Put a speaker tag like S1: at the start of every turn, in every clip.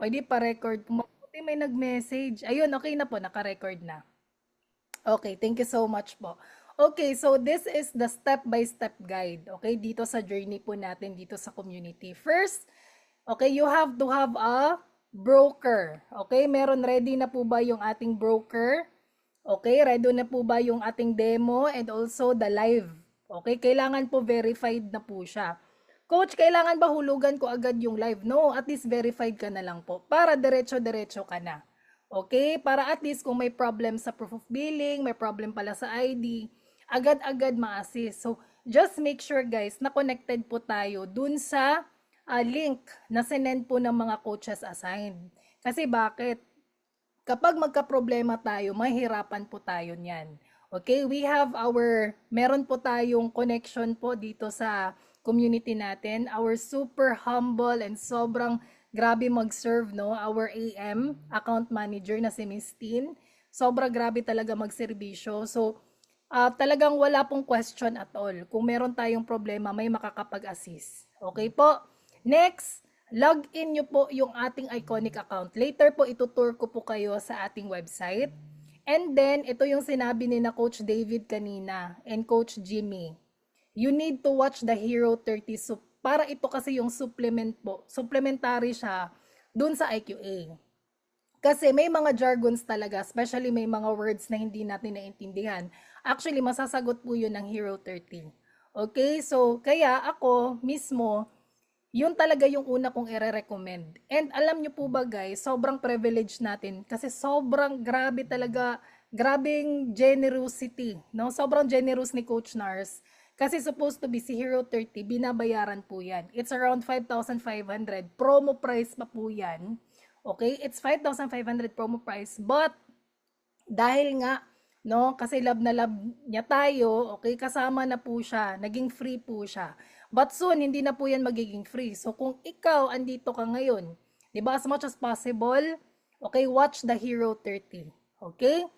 S1: Pwede pa-record. Mabuti may nag-message. Ayun, okay na po, naka-record na. Okay, thank you so much po. Okay, so this is the step-by-step guide, okay, dito sa journey po natin dito sa community. First, okay, you have to have a broker. Okay, meron ready na po ba yung ating broker? Okay, ready na po ba yung ating demo and also the live? Okay, kailangan po verified na po siya. Coach, kailangan ba hulugan ko agad yung live? No, at least verified ka na lang po para diretso-diretso ka na. Okay? Para at least kung may problem sa proof of billing, may problem pala sa ID, agad-agad ma-assist. So, just make sure guys na connected po tayo dun sa link na sinend po ng mga coaches assigned. Kasi bakit? Kapag magka-problema tayo, mahirapan po tayo niyan. Okay, we have meron po tayong connection po dito sa community natin. Our super humble and sobrang grabe mag-serve, no? Our AM, account manager na si Miss Tin. Sobra grabe talaga magserbisyo. So, talagang wala pong question at all. Kung meron tayong problema, may makakapag-assist. Okay po? Next, log in nyo po yung ating iconic account. Later po, itutour ko po kayo sa ating website. And then, ito yung sinabi ni na Coach David kanina and Coach Jimmy. You need to watch the Hero 30 para ito kasi yung supplement po. Supplementary siya dun sa IQA. Kasi may mga jargons talaga, especially may mga words na hindi natin naintindihan. Actually, masasagot po yun ng Hero 30. Okay, so kaya ako mismo, yun talaga yung una kong ire-recommend. And alam nyo po ba guys, sobrang privilege natin kasi sobrang grabe talaga, grabing generosity, no? Sobrang generous ni Coach Nars. Kasi supposed to be si Hero 30, binabayaran po yan. It's around 5,500. Promo price pa po yan. Okay, it's 5,500 promo price. But, dahil nga, no, kasi love na love niya tayo, okay, kasama na po siya, naging free po siya. But soon, hindi na po yan magiging free. So, kung ikaw andito ka ngayon, di ba, as much as possible, okay, watch the Hero 30. Okay?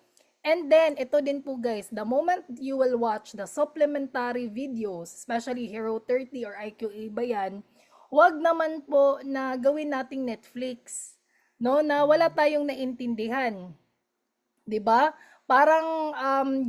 S1: And then, ito din po guys, the moment you will watch the supplementary videos, especially Hero 30 or IQA ba yan, wag naman po na gawin nating Netflix, no, na wala tayong naintindihan. 'Di ba? Parang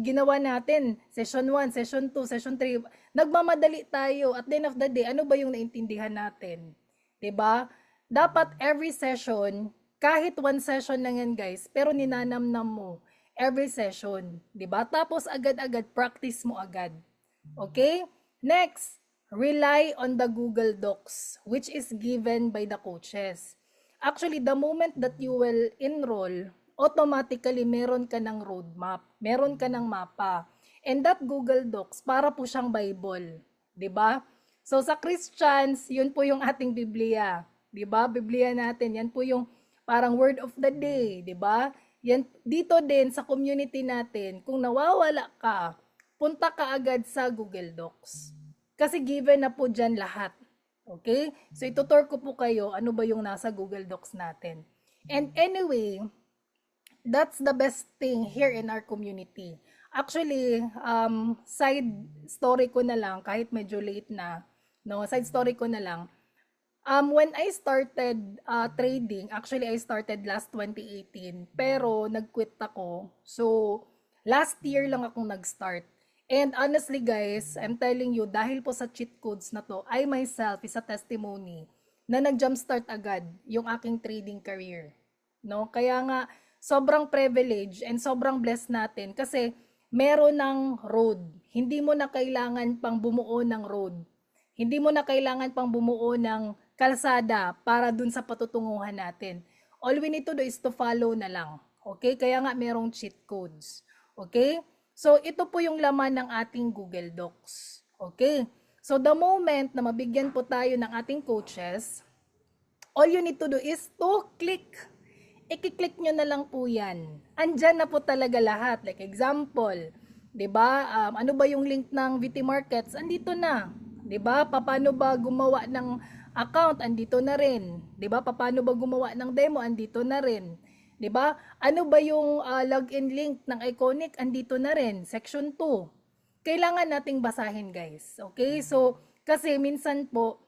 S1: ginawa natin session 1, session 2, session 3. Nagmamadali tayo. At the end of the day, ano ba yung naintindihan natin? 'Di ba? Dapat every session, kahit one session lang yan, guys, pero ninanamnam mo every session, 'di ba? Tapos agad-agad practice mo agad. Okay? Next, rely on the Google Docs which is given by the coaches. Actually, the moment that you will enroll, automatically meron ka ng roadmap, meron ka ng mapa. And that Google Docs, para po siyang Bible, 'di ba? So sa Christians, yun po yung ating Biblia, 'di ba? Biblia natin, yan po yung parang word of the day, 'di ba? Yan dito din sa community natin, kung nawawala ka, punta ka agad sa Google Docs. Kasi given na po dyan lahat. Okay? So, itutur ko po kayo ano ba yung nasa Google Docs natin. And anyway, that's the best thing here in our community. Actually, side story ko na lang, kahit medyo late na, no, side story ko na lang. When I started trading, actually I started last 2018, pero nag-quit ako. So, last year lang akong nag-start. And honestly guys, I'm telling you, dahil po sa cheat codes na to, I myself is a testimony na nag-jumpstart agad yung aking trading career. No? Kaya nga, sobrang privilege and sobrang blessed natin kasi meron ng road. Hindi mo na kailangan pang bumuo ng road. Hindi mo na kailangan pang bumuo ng kalsada para dun sa patutunguhan natin. All we need to do is to follow na lang. Okay? Kaya nga merong cheat codes. Okay? So, ito po yung laman ng ating Google Docs. Okay? So, the moment na mabigyan po tayo ng ating coaches, all you need to do is to click. I-click nyo na lang po yan. Andyan na po talaga lahat. Like example, 'di ba? Ano ba yung link ng VT Markets? Andito na. 'Di ba? Paano ba gumawa ng account? Andito na rin. 'Di ba? Paano ba gumawa ng demo? Andito na rin. 'Di ba? Ano ba yung login link ng Iconic? Andito na rin. Section 2. Kailangan nating basahin, guys. Okay? So, kasi minsan po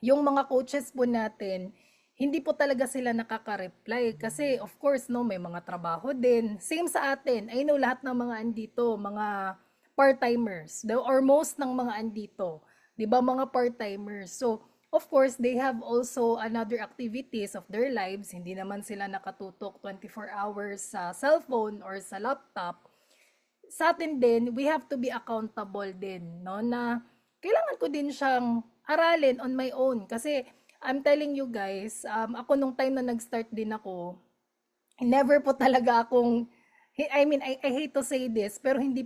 S1: yung mga coaches po natin, hindi po talaga sila nakaka-reply kasi of course no may mga trabaho din. Same sa atin. I know lahat ng mga andito, mga part-timers, or most ng mga andito, 'di ba, mga part-timers. So, of course, they have also another activities of their lives. Hindi naman sila nakatutok 24 hours sa cellphone or sa laptop. Sa atin din, we have to be accountable din, no? Na kailangan ko din siyang aralin on my own. Kasi, I'm telling you guys, ako nung time na nag-start din ako, never po talaga akong, I hate to say this, pero hindi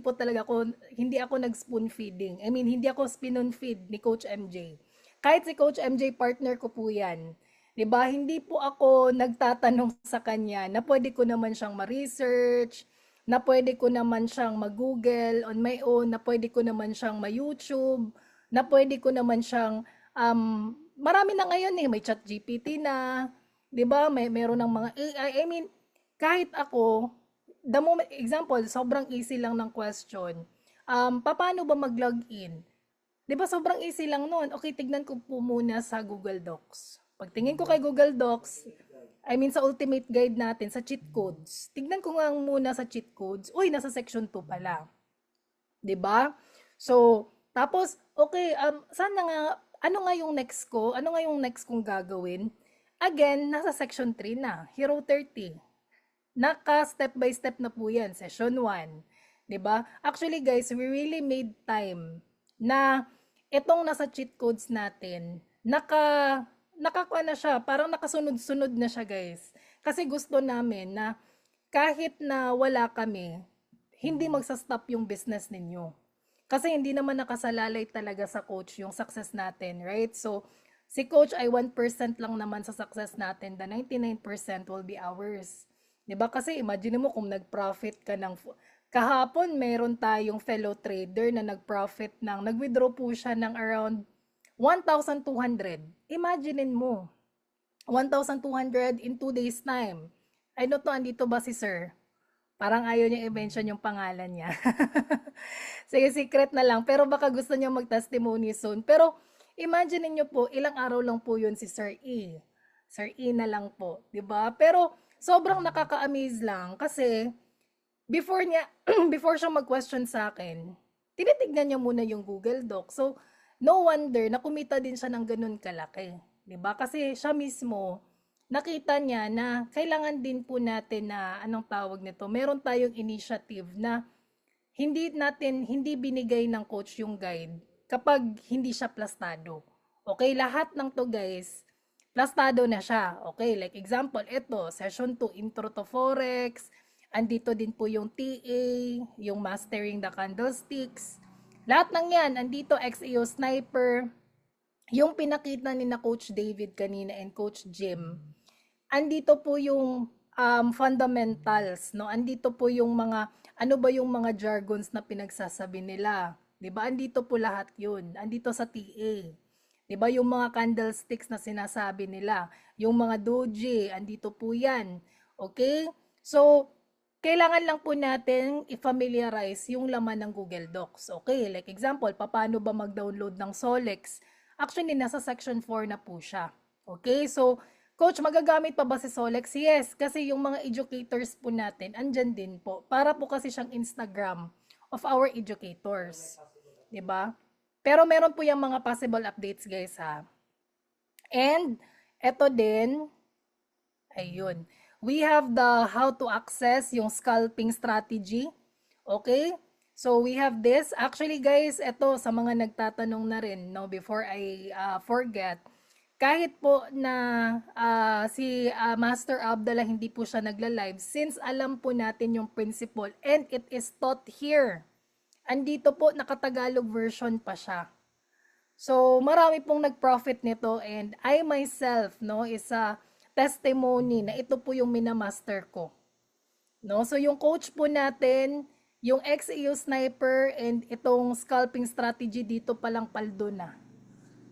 S1: ako nag-spoon feeding. I mean, hindi ako spoon feed ni Coach MJ. Kahit si Coach MJ, partner ko po yan. 'Di ba? Hindi po ako nagtatanong sa kanya na pwede ko naman siyang ma-research, na pwede ko naman siyang mag-Google on my own, na pwede ko naman siyang ma-YouTube, na pwede ko naman siyang, marami na ngayon eh, may chat GPT na, 'di ba? Meron ng mga AI. I mean, kahit ako, the moment, example, sobrang easy lang ng question. Paano ba mag-login? 'Di ba sobrang easy lang nun? Okay, tignan ko po muna sa Google Docs. Pagtingin ko kay Google Docs, I mean sa ultimate guide natin, sa cheat codes. Tignan ko nga muna sa cheat codes. Uy, nasa section 2 pala. 'Di ba? So, tapos okay, sana nga ano nga yung next ko? Ano nga yung next kong gagawin? Again, nasa section 3 na, Hero 30. Naka step by step na po 'yan, session 1. 'Di ba? Actually guys, we really made time na itong nasa cheat codes natin, nakakuha na siya, parang nakasunod-sunod na siya guys. Kasi gusto namin na kahit na wala kami, hindi magsa-stop yung business ninyo. Kasi hindi naman nakasalalay talaga sa coach yung success natin, right? So, si coach ay 1% lang naman sa success natin, the 99% will be ours. 'Di ba? Kasi imagine mo kung nag-profit ka ng kahapon meron tayong fellow trader na nag-withdraw po siya ng around 1,200. Imaginein mo, 1,200 in 2 days time. I don't know, andito ba si sir? Parang ayaw niya i-mention yung pangalan niya. Sige, secret na lang. Pero baka gusto niya mag-testimony soon. Pero imagine niyo po, ilang araw lang po yun si Sir E. Sir E na lang po, 'di ba? Pero sobrang nakaka-amaze lang kasi before niya before siya mag-question sa akin, tinitignan niya muna yung Google Doc. So, no wonder na kumita din siya ng ganun kalaki, 'di ba? Kasi siya mismo nakita niya na kailangan din po natin na anong tawag nito, meron tayong initiative na hindi binigay ng coach yung guide kapag hindi siya plastado. Okay, lahat ng to guys, plastado na siya. Okay, like example, ito, session 2, intro to forex. Andito din po yung TA, yung mastering the candlesticks. Lahat ng yan, andito XAO Sniper, yung pinakita ni na Coach David kanina and Coach Jim. Andito po yung fundamentals, no? Andito po yung mga, ano ba yung mga jargons na pinagsasabi nila. 'Di ba? Andito po lahat yun. Andito sa TA. 'Di ba yung mga candlesticks na sinasabi nila, yung mga doji, andito po 'yan. Okay? So, kailangan lang po natin i-familiarize yung laman ng Google Docs. Okay, like example, paano ba mag-download ng Solex? Actually, nasa section 4 na po siya. Okay, so, coach, magagamit pa ba si Solex? Yes, kasi yung mga educators po natin, andyan din po. Para po kasi siyang Instagram of our educators. 'Di ba? Pero meron po yung mga possible updates guys ha. And, eto din, ayun. We have the how to access yung scalping strategy. Okay? So, we have this. Actually, guys, ito sa mga nagtatanong na rin, no, before I forget, kahit po na si Master Abdallah hindi po siya nagla-live, since alam po natin yung principle and it is taught here. Andito po, nakatagalog version pa siya. So, marami pong nag-profit nito and I myself, no, is a testimony na ito po yung minamaster ko. No? So, yung coach po natin, yung XAU Sniper and itong scalping strategy dito palang paldo na.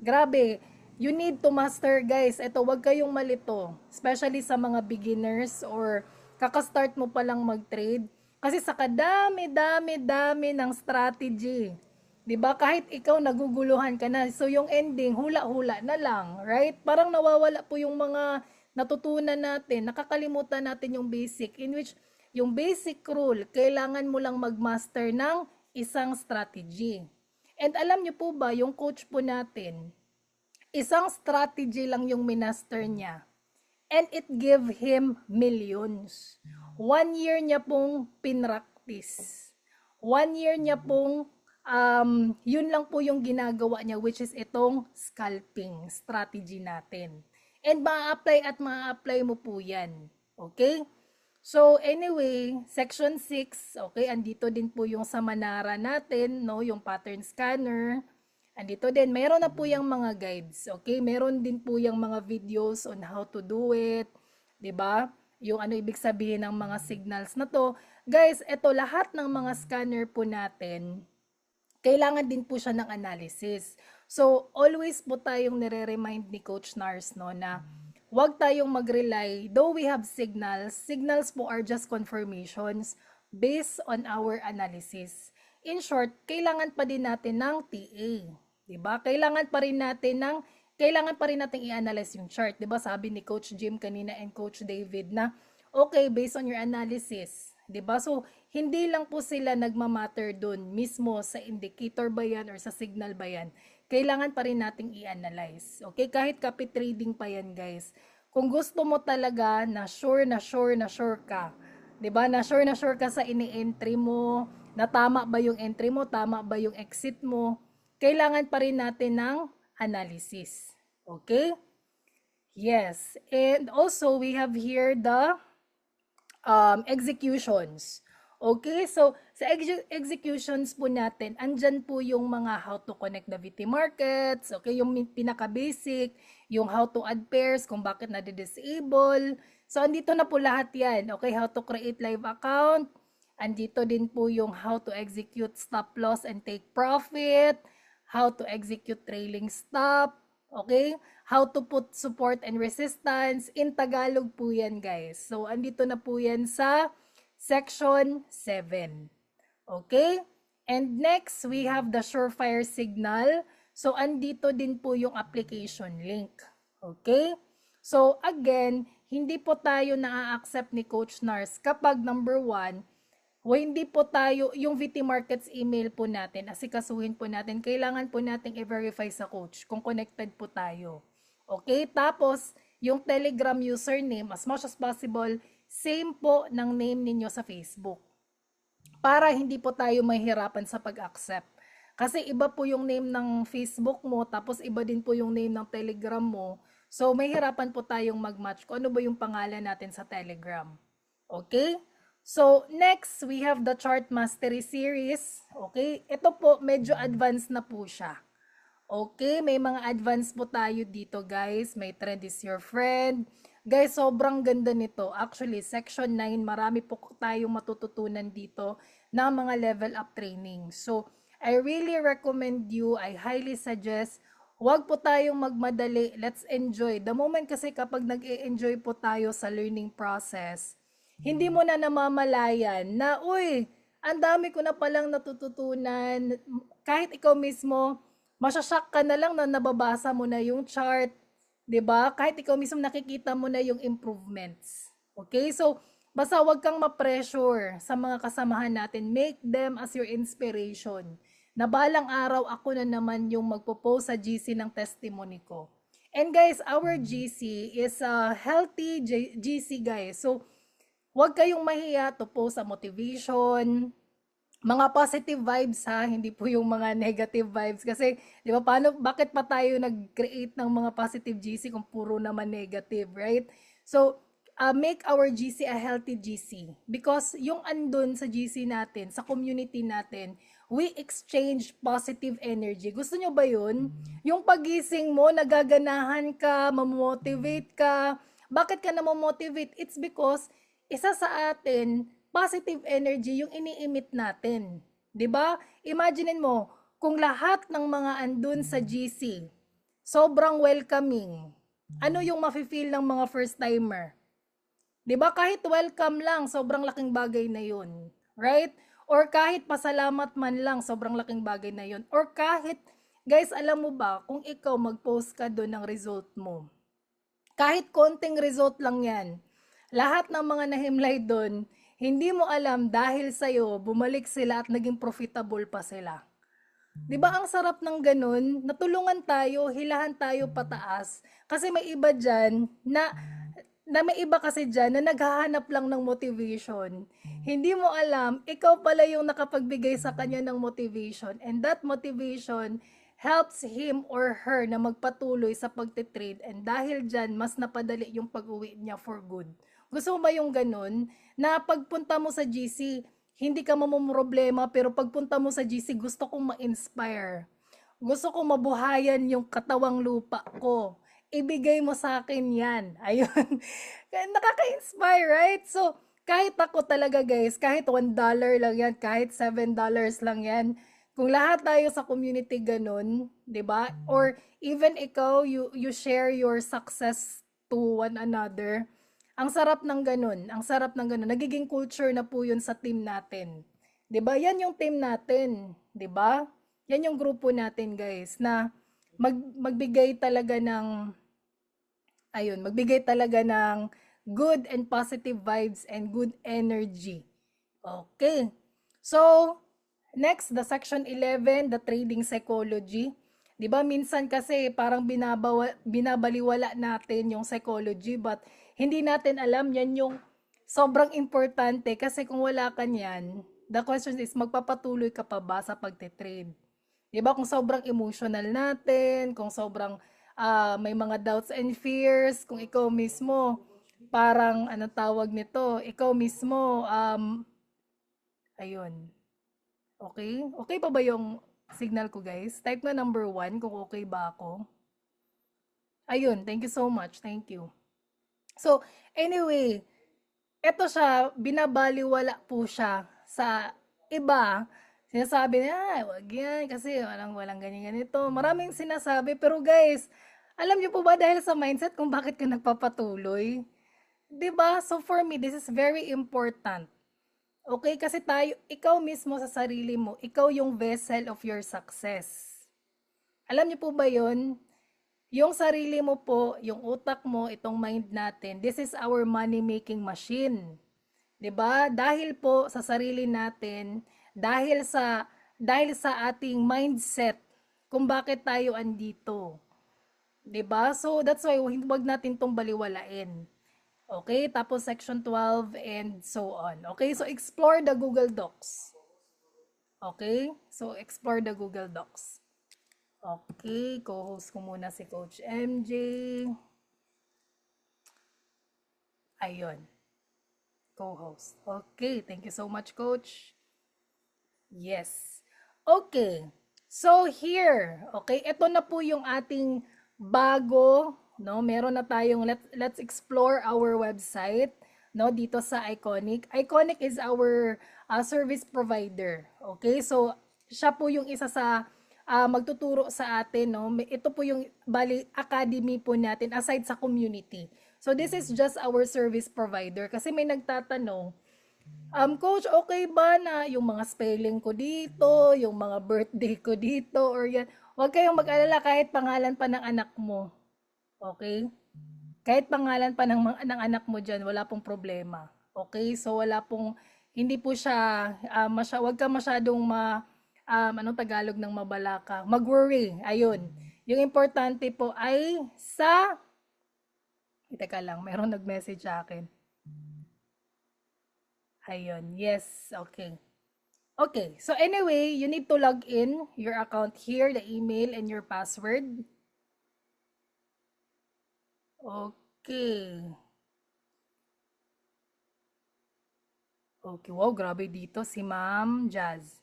S1: Grabe, you need to master guys. Ito, wag kayong malito. Especially sa mga beginners or kakastart mo palang mag-trade. Kasi sa kadami-dami-dami ng strategy. 'Di ba? Kahit ikaw naguguluhan ka na. So yung ending hula-hula na lang, right? Parang nawawala po yung mga natutunan natin, nakakalimutan natin yung basic, in which yung basic rule, kailangan mo lang mag-master ng isang strategy. And alam niyo po ba, yung coach po natin, isang strategy lang yung minaster niya. And it gave him millions. 1 year niya pong pinractice. 1 year niya pong, yun lang po yung ginagawa niya, which is itong scalping strategy natin. And ma-apply at ma-apply mo po yan. Okay? So anyway, section 6, okay, andito din po yung sa Manara natin, no, yung pattern scanner. Andito din, meron na po yung mga guides, okay? Meron din po yung mga videos on how to do it, 'di ba? Yung ano ibig sabihin ng mga signals na to. Guys, ito lahat ng mga scanner po natin, kailangan din po siya ng analysis. So, always po tayong nire-remind ni Coach Nars, no, na huwag tayong mag-rely, though we have signals, signals po are just confirmations based on our analysis. In short, kailangan pa din natin ng TA. Diba? Kailangan pa rin natin i-analyze yung chart. Diba? Sabi ni Coach Jim kanina and Coach David na, okay, based on your analysis. Diba? So, hindi lang po sila nagmamatter dun mismo sa indicator ba yan or sa signal ba yan. Kailangan pa rin nating i-analyze. Okay? Kahit copy trading pa yan, guys. Kung gusto mo talaga na sure ka, 'di ba? Na sure ka sa ini-entry mo, na tama ba yung entry mo, tama ba yung exit mo, kailangan pa rin natin ng analysis. Okay? Yes. And also, we have here the executions. Okay, so sa executions po natin, andyan po yung mga how to connect the VT markets, okay, yung pinaka-basic, yung how to add pairs, kung bakit na-disable. So, andito na po lahat yan. Okay, how to create live account. Andito din po yung how to execute stop loss and take profit, how to execute trailing stop, okay, how to put support and resistance. In Tagalog po yan, guys. So, andito na po yan sa Section 7. Okay? And next, we have the Surefire signal. So, andito din po yung application link. Okay? So, again, hindi po tayo na-accept ni Coach Nars kapag number 1, hindi po tayo, yung VT Markets email po natin, asikasuhin po natin, kailangan po nating i-verify sa coach kung connected po tayo. Okay? Tapos, yung Telegram username, as much as possible, same po ng name ninyo sa Facebook. Para hindi po tayo mahirapan sa pag-accept. Kasi iba po yung name ng Facebook mo, tapos iba din po yung name ng Telegram mo. So, mahirapan po tayong mag-match kung ano ba yung pangalan natin sa Telegram. Okay? So, next, we have the Chart Mastery Series. Okay? Ito po, medyo advanced na po siya. Okay? May mga advanced po tayo dito, guys. May Trend is Your Friend. Guys, sobrang ganda nito. Actually, Section 9, marami po tayong matututunan dito na mga level up training. So, I really recommend you, I highly suggest, huwag po tayong magmadali. Let's enjoy. The moment kasi kapag nag-e-enjoy po tayo sa learning process, hindi mo na namamalayan na, uy, ang dami ko na palang natututunan. Kahit ikaw mismo, masyashock ka na lang na nababasa mo na yung chart. 'Di ba? Kahit ikaw mismo nakikita mo na yung improvements. Okay? So, basta wag kang ma-pressure sa mga kasamahan natin. Make them as your inspiration. Na balang araw ako na naman yung magpo-post sa GC ng testimony ko. And guys, our GC is a healthy GC, guys. So, wag kayong mahiya to post sa motivation, mga positive vibes ha, hindi po yung mga negative vibes kasi 'di ba bakit pa tayo nag-create ng mga positive GC kung puro naman negative, right? So, make our GC a healthy GC because yung andun sa GC natin, sa community natin, we exchange positive energy. Gusto nyo ba yun? Yung pagising mo, nagaganahan ka, mamotivate ka. Bakit ka na-motivate? It's because isa sa atin, positive energy yung ini-emit natin. 'Di ba? Imagine mo, kung lahat ng mga andun sa GC, sobrang welcoming, ano yung mafe-feel ng mga first timer? 'Di ba? Kahit welcome lang, sobrang laking bagay na 'yun. Right? Or kahit pasalamat man lang, sobrang laking bagay na 'yun. Or kahit, guys, alam mo ba, kung ikaw mag-post ka doon ng result mo, Kahit konting result lang yan. Lahat ng mga nahimlay doon, hindi mo alam dahil sa'yo, bumalik sila at naging profitable pa sila. 'Di ba ang sarap ng ganun? Natulungan tayo, hilahan tayo pataas. Kasi may iba diyan na may iba kasi diyan na naghahanap lang ng motivation. Hindi mo alam, ikaw pala yung nakapagbigay sa kanya ng motivation, and that motivation helps him or her na magpatuloy sa pagtitrade, and dahil diyan mas napadali yung pag-uwi niya for good. Gusto mo ba yung ganun? Na pagpunta mo sa GC, hindi ka mamumroblema, pero pagpunta mo sa GC, gusto kong ma-inspire. Gusto kong mabuhayan yung katawang lupa ko. Ibigay mo sa akin yan. Ayun. Nakaka-inspire, right? So, kahit ako talaga guys, kahit $1 lang yan, kahit $7 lang yan, kung lahat tayo sa community ganun, 'di ba? Or even ikaw, you share your success to one another. Ang sarap ng ganun, ang sarap ng ganun. Nagiging culture na po 'yun sa team natin. 'Di ba? Yan yung team natin, 'di ba? Yan yung grupo natin, guys, na magbigay talaga ng magbigay talaga ng good and positive vibes and good energy. Okay. So, next, the section 11, the trading psychology. 'Di ba minsan kasi parang binabaliwala natin yung psychology, but hindi natin alam yan yung sobrang importante, kasi kung wala ka niyan, the question is magpapatuloy ka pa ba sa pagte-trade? 'Di ba kung sobrang emotional natin, kung sobrang may mga doubts and fears, kung ikaw mismo parang ano tawag nito, ikaw mismo ayun. Okay? Okay pa ba yung signal ko, guys? Type na number 1 kung okay ba ako. Ayun, thank you so much. Thank you. So, anyway, eto siya, binabaliwala po siya sa iba. Sinasabi na, ay, wag yan, kasi walang ganyan ganito. Maraming sinasabi, pero guys, alam niyo po ba dahil sa mindset kung bakit ka nagpapatuloy? 'Di ba? So for me, this is very important. Okay, kasi ikaw mismo sa sarili mo, ikaw yung vessel of your success. Alam niyo po ba yon? Yung sarili mo po, yung utak mo, itong mind natin, this is our money-making machine. 'Di ba? Dahil po sa sarili natin, dahil sa ating mindset kung bakit tayo andito. 'Di ba? So that's why wag natin tong baliwalain. Okay, tapos section 12 and so on. Okay, so explore the Google Docs. Okay, so explore the Google Docs. Okay, co-host ko muna si Coach MJ. Ayun, co-host. Okay, thank you so much, Coach. Yes. Okay, so here, okay, ito na po yung ating bago, no? Meron na tayong let's explore our website, no, dito sa Iconic. Iconic is our service provider. Okay? So siya po yung isa sa magtuturo sa atin, no. Ito po yung bali academy po natin aside sa community. So this is just our service provider, kasi may nagtatanong, Coach, okay ba na yung mga spelling ko dito, yung mga birthday ko dito, or yan? Huwag kayong mag-alala, kahit pangalan pa ng anak mo. Okay? Kahit pangalan pa ng anak mo dyan, wala pong problema. Okay? So, hindi po siya, wag ka masyadong anong Tagalog ng mabalaka? Mag-worry. Ayun. Yung importante po ay teka lang, meron nag-message sa akin. Ayun, yes, okay. Okay, so anyway, you need to log in your account here, the email and your password. Okay. Okay, wow, grabe dito si Ma'am Jazz.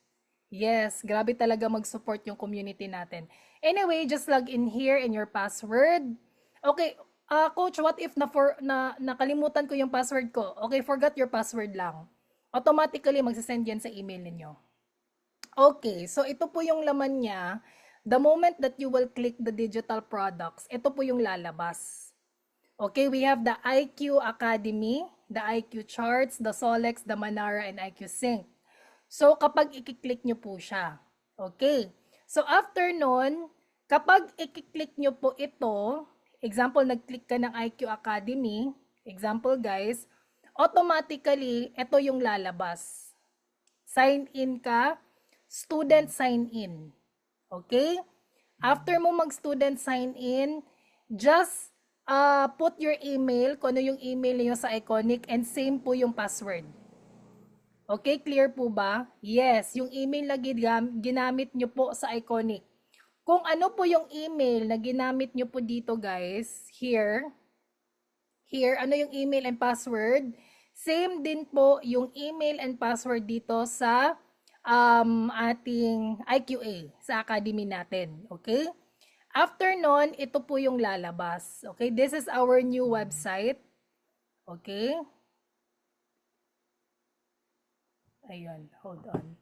S1: Yes, grabe talaga mag-support yung community natin. Anyway, just log in here and your password. Okay, Coach, what if nakalimutan ko yung password ko? Okay, forgot your password lang. Automatically magsisend yan sa email ninyo. Okay, so ito po yung laman niya. The moment that you will click the digital products, ito po yung lalabas. Okay, we have the IQ Academy, the IQ Charts, the Solex, the Manara, and IQ Sync. So, kapag i-click nyo po siya. Okay. So, after nun, kapag i-click nyo po ito, example, nag-click ka ng IQ Academy, example guys, automatically, ito yung lalabas. Sign in ka, student sign in. Okay? After mo mag-student sign in, just put your email, kung ano yung email niyo sa Iconic, and same po yung password. Okay, clear po ba? Yes, yung email na ginamit nyo po sa Iconic. Kung ano po yung email na ginamit nyo po dito guys, here, ano yung email and password, same din po yung email and password dito sa ating IQA, sa academy natin. Okay? After nun, ito po yung lalabas. Okay? This is our new website. Okay? Ayun, hold on.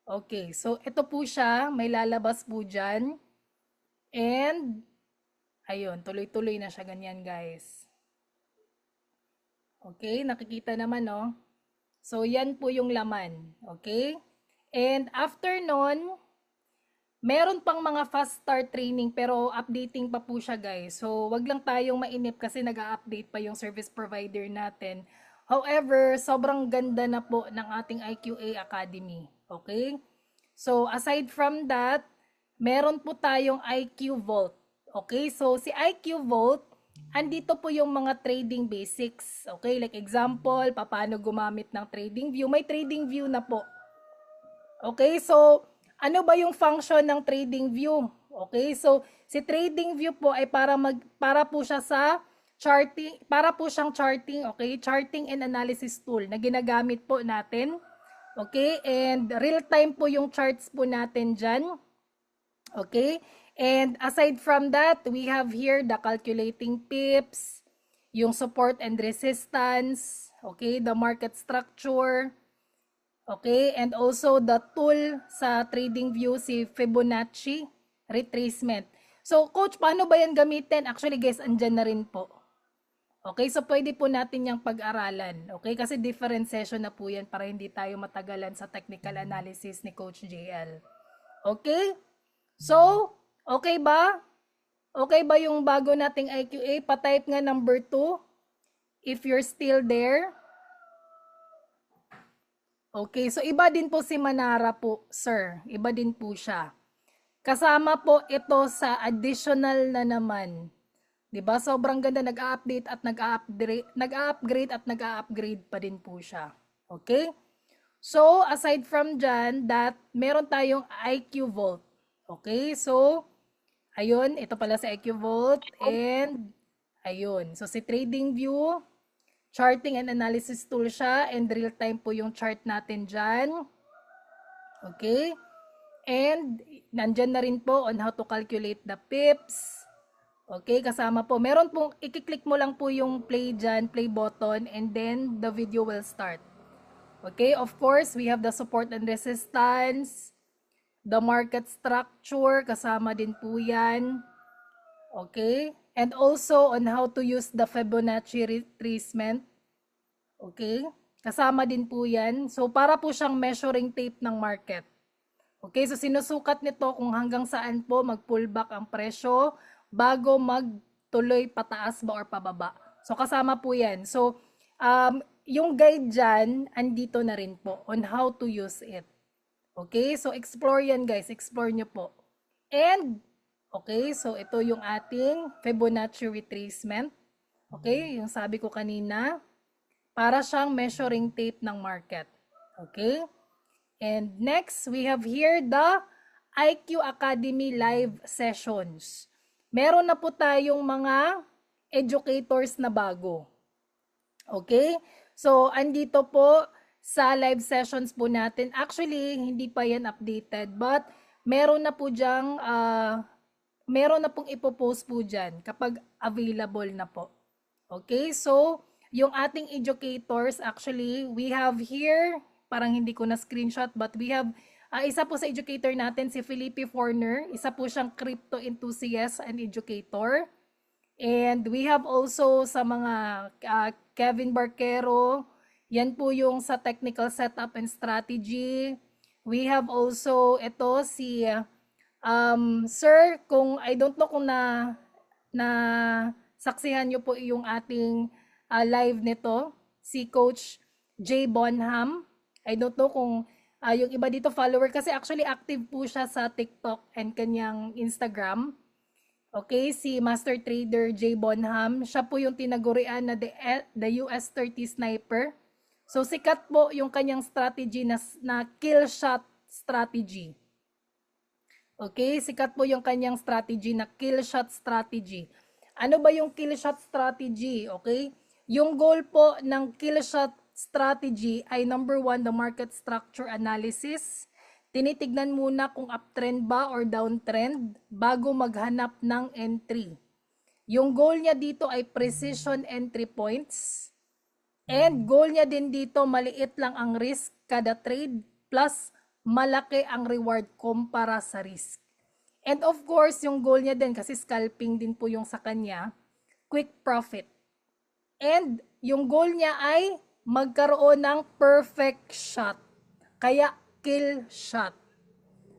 S1: Okay, so ito po siya, may lalabas po dyan. And, ayun, tuloy-tuloy na siya ganyan guys. Okay, nakikita naman no? So, yan po yung laman. Okay? And after nun, meron pang mga fast start training pero updating pa po siya guys. So, wag lang tayong mainip kasi nag-a-update pa yung service provider natin. However, sobrang ganda na po ng ating IQA Academy. Okay? So, aside from that, meron po tayong IQ Vault. Okay? So, si IQ Vault, andito po yung mga trading basics. Okay? Like example, paano gumamit ng trading view. May trading view na po. Okay? So, ano ba yung function ng trading view? Okay? So, si trading view po ay para po siya sa charting, para po siyang charting, okay? Charting and analysis tool na ginagamit po natin. Okay? And real time po yung charts po natin dyan. Okay? And aside from that, we have here the calculating pips, yung support and resistance, okay? The market structure, okay? And also the tool sa trading view, si Fibonacci retracement. So, coach, paano ba yan gamitin? Actually, guys, andyan na rin po. Okay, so pwede po natin yung pag-aralan. Okay, kasi different session na po yan para hindi tayo matagalan sa technical analysis ni Coach JL. Okay? So, okay ba? Okay ba yung bago nating IQA? Pa-type nga number 2 if you're still there. Okay, so iba din po si Manara po, sir. Iba din po siya. Kasama po ito sa additional na naman. 'Di ba? Sobrang ganda, nag-a-update at nag-a-upgrade at nag-a-upgrade pa din po siya. Okay? So, aside from dyan, that meron tayong IQ Vault. Okay? So, ayun, ito pala si IQ Vault and ayun. So, si Trading View, charting and analysis tool siya and real time po yung chart natin dyan. Okay? And nandyan na rin po on how to calculate the pips. Okay, kasama po. Meron pong, i-click mo lang po yung play dyan, play button, and then the video will start. Okay, of course, we have the support and resistance, the market structure, kasama din po yan. Okay, and also on how to use the Fibonacci retracement. Okay, kasama din po yan. So, para po siyang measuring tape ng market. Okay, so sinusukat nito kung hanggang saan po mag-pullback ang presyo bago magtuloy pataas ba or pababa. So, kasama po yan. So, yung guide dyan, andito na rin po on how to use it. Okay, so explore yan guys. Explore nyo po. And, okay, so ito yung ating Fibonacci retracement. Okay, yung sabi ko kanina, para siyang measuring tape ng market. Okay, and next, we have here the IQ Academy live sessions. Meron na po tayong mga educators na bago. Okay? So, andito po sa live sessions po natin. Actually, hindi pa yan updated, but meron na po dyang, meron na pong ipopost po dyan kapag available na po. Okay? So, yung ating educators, actually, we have here, parang hindi ko na screenshot, but we have isa po sa educator natin, si Felipe Forner. Isa po siyang crypto enthusiast and educator. And we have also sa mga Kevin Barquero. Yan po yung sa technical setup and strategy. We have also ito si Sir, kung I don't know kung na saksihan nyo po yung ating live nito, si Coach Jay Bonham. I don't know kung yung iba dito follower, kasi actually active po siya sa TikTok and kanyang Instagram. Okay, si Master Trader Jay Bonham, siya po yung tinagurian na the US 30 Sniper. So sikat po yung kanyang strategy na kill shot strategy. Okay, sikat po yung kanyang strategy na kill shot strategy. Ano ba yung kill shot strategy? Okay, yung goal po ng kill shot strategy ay number 1, the market structure analysis. Tinitignan muna kung uptrend ba or downtrend bago maghanap ng entry. Yung goal niya dito ay precision entry points. And goal niya din dito, maliit lang ang risk kada trade plus malaki ang reward kumpara sa risk. And of course, yung goal niya din, kasi scalping din po yung sa kanya, quick profit. And yung goal niya ay magkaroon ng perfect shot. Kaya kill shot.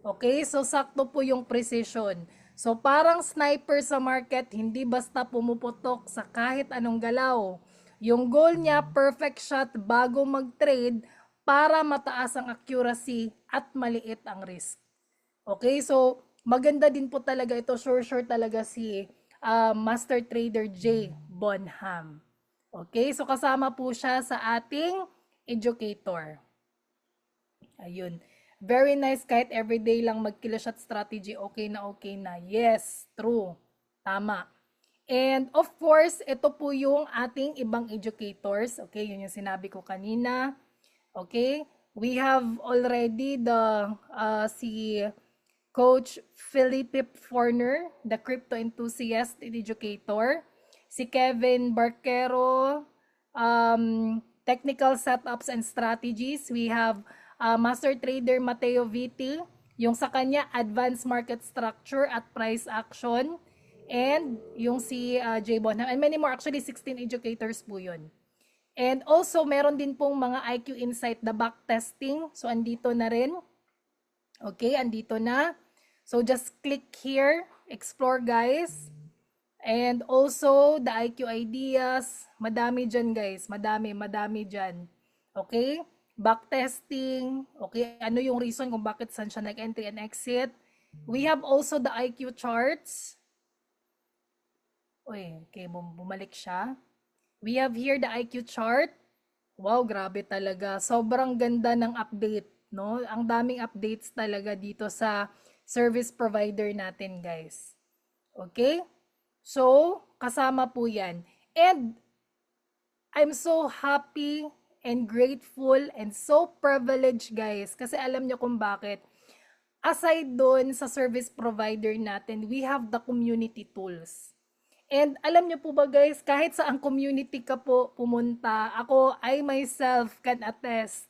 S1: Okay, so sakto po yung precision. So parang sniper sa market, hindi basta pumuputok sa kahit anong galaw. Yung goal niya, perfect shot bago mag-trade para mataas ang accuracy at maliit ang risk. Okay, so maganda din po talaga ito. Sure talaga si Master Trader Jay Bonham. Okay, so kasama po siya sa ating educator. Ayun. Very nice, kahit everyday lang mag-kill shot strategy, okay na okay na. Yes, true. Tama. And of course, ito po yung ating ibang educators. Okay, yun yung sinabi ko kanina. Okay, we have already the si Coach Felipe Forner, the crypto enthusiast and educator. Si Kevin Barquero, technical setups and strategies. We have Master Trader Mateo Vitti, yung sa kanya advanced market structure at price action. And yung si Jay Bonham, and many more, actually 16 educators po yun. And also, meron din pong mga IQ Insight, the back testing. So, andito na rin. Okay, andito na. So, just click here, explore guys. And also, the IQ ideas. Madami dyan guys, madami dyan. Okay, back testing. Okay, ano yung reason kung bakit saan siya nag-entry and exit. We have also the IQ charts. Okay, bumalik siya. We have here the IQ chart. Wow, grabe talaga. Sobrang ganda ng update, no? Ang daming updates talaga dito sa service provider natin, guys. Okay? So, kasama po 'yan. And I'm so happy and grateful and so privileged, guys, kasi alam niyo kung bakit. Aside doon sa service provider natin, we have the community tools. And alam niyo po ba guys, kahit sa ang community ka po pumunta, ako, I myself can attest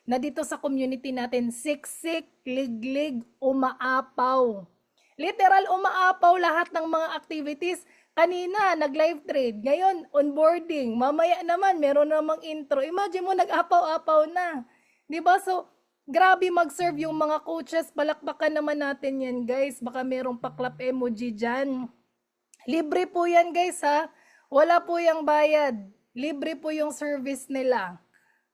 S1: na dito sa community natin, siksik, liglig, umaapaw. Literal, umaapaw lahat ng mga activities. Kanina, nag-live trade. Ngayon, onboarding. Mamaya naman, meron namang intro. Imagine mo, nag-apaw-apaw na. Diba? So, grabe mag-serve yung mga coaches. Palakpakan naman natin yan guys. Baka merong paklap emoji dyan. Libre po yan guys ha. Wala po yung bayad. Libre po yung service nila.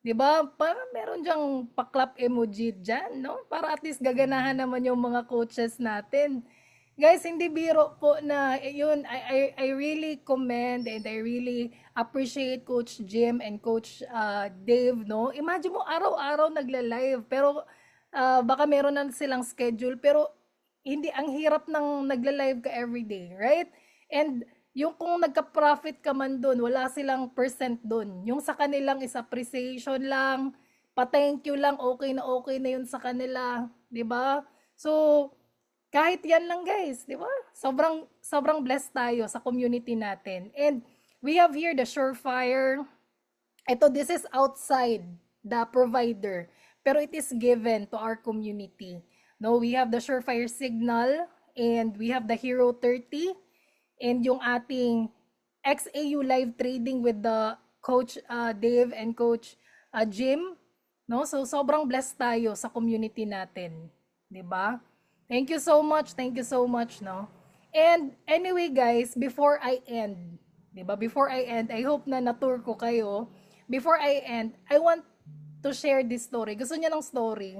S1: 'Di ba? Para meron diyang paklap emoji diyan, no? Para at least gaganahan naman yung mga coaches natin. Guys, hindi biro po na yun. I really commend and I really appreciate Coach Jim and Coach Dave, no? Imagine mo araw-araw nagla-live pero baka meron na silang schedule pero hindi, ang hirap ng nagla-live ka everyday, right? And yung kung nagka-profit ka man doon, wala silang percent doon. Yung sa kanilang is appreciation lang, pa-thank you lang, okay na yun sa kanila, 'di ba? So, kahit yan lang guys, 'di ba? Sobrang blessed tayo sa community natin. And we have here the Surefire. This is outside the provider, pero it is given to our community. No, we have the Surefire Signal and we have the Hero 30. And yung ating XAU live trading with the Coach Dave and Coach Jim, no? So sobrang blessed tayo sa community natin, 'di ba? Thank you so much, no? And anyway guys, before I end, 'di ba? Before I end, I hope na na-tour ko kayo. Before I end, I want to share this story. Gusto niya ng story?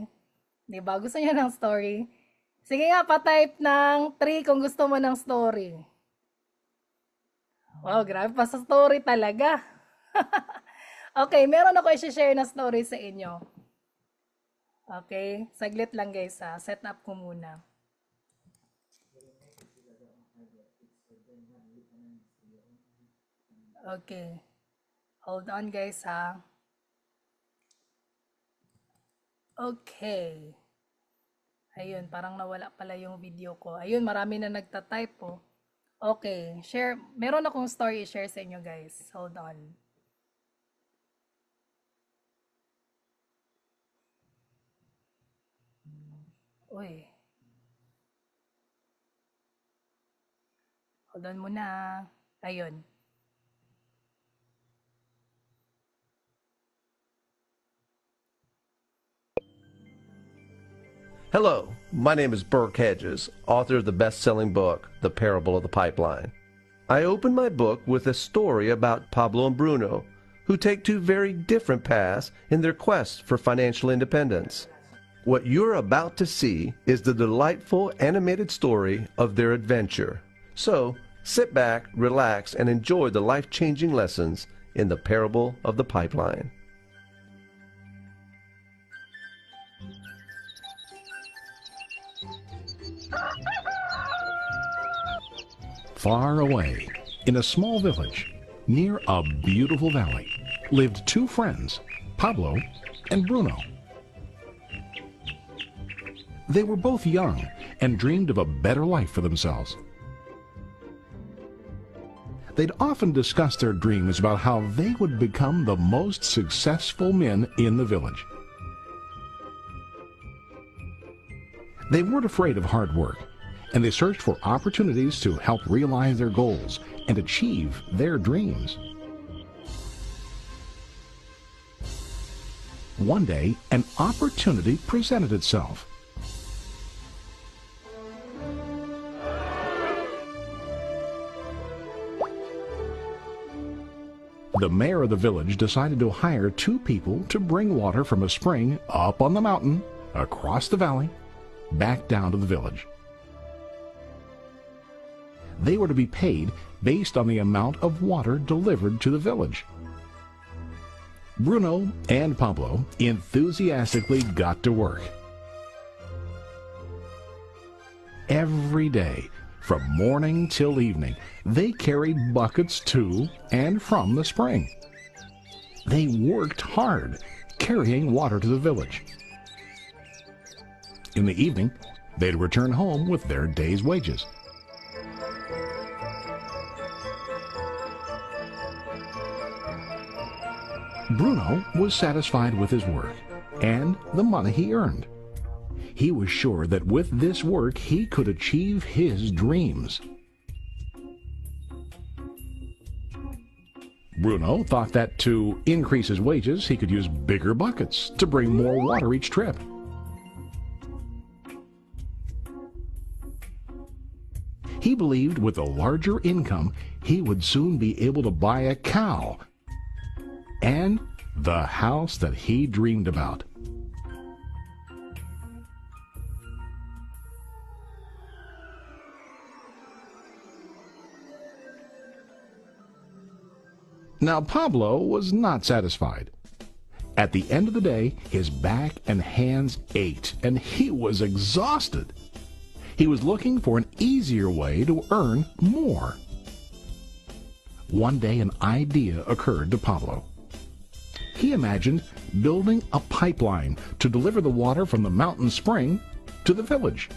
S1: 'Di ba? Gusto niya ng story? Sige nga, pa-type ng 3 kung gusto mo ng story. Wow, grabe pa sa story talaga. Okay, meron ako i-share na story sa inyo. Okay, saglit lang guys ha. Set up ko muna. Okay. Hold on guys ha. Okay. Ayun, parang nawala pala yung video ko. Ayun, marami na nagta-type po. Okay, share. Meron akong story i-share sa inyo guys. Hold on. Uy. Hold on muna. Ayun.
S2: Hello, my name is Burke Hedges, author of the best-selling book, The Parable of the Pipeline. I open my book with a story about Pablo and Bruno, who take two very different paths in their quest for financial independence. What you're about to see is the delightful animated story of their adventure. So, sit back, relax, and enjoy the life-changing lessons in The Parable of the Pipeline.
S3: Far away, in a small village, near a beautiful valley, lived two friends, Pablo and Bruno. They were both young and dreamed of a better life for themselves. They'd often discuss their dreams about how they would become the most successful men in the village. They weren't afraid of hard work, and they searched for opportunities to help realize their goals and achieve their dreams. One day, an opportunity presented itself. The mayor of the village decided to hire two people to bring water from a spring up on the mountain, across the valley, back down to the village. They were to be paid based on the amount of water delivered to the village. Bruno and Pablo enthusiastically got to work. Every day, from morning till evening, they carried buckets to and from the spring. They worked hard, carrying water to the village. In the evening, they'd return home with their day's wages. Bruno was satisfied with his work and the money he earned. He was sure that with this work he could achieve his dreams. Bruno thought that to increase his wages he could use bigger buckets to bring more water each trip. He believed with a larger income he would soon be able to buy a cow and the house that he dreamed about. Now Pablo was not satisfied. At the end of the day, his back and hands ached, and he was exhausted. He was looking for an easier way to earn more. One day an idea occurred to Pablo. He imagined building a pipeline to deliver the water from the mountain spring to the village.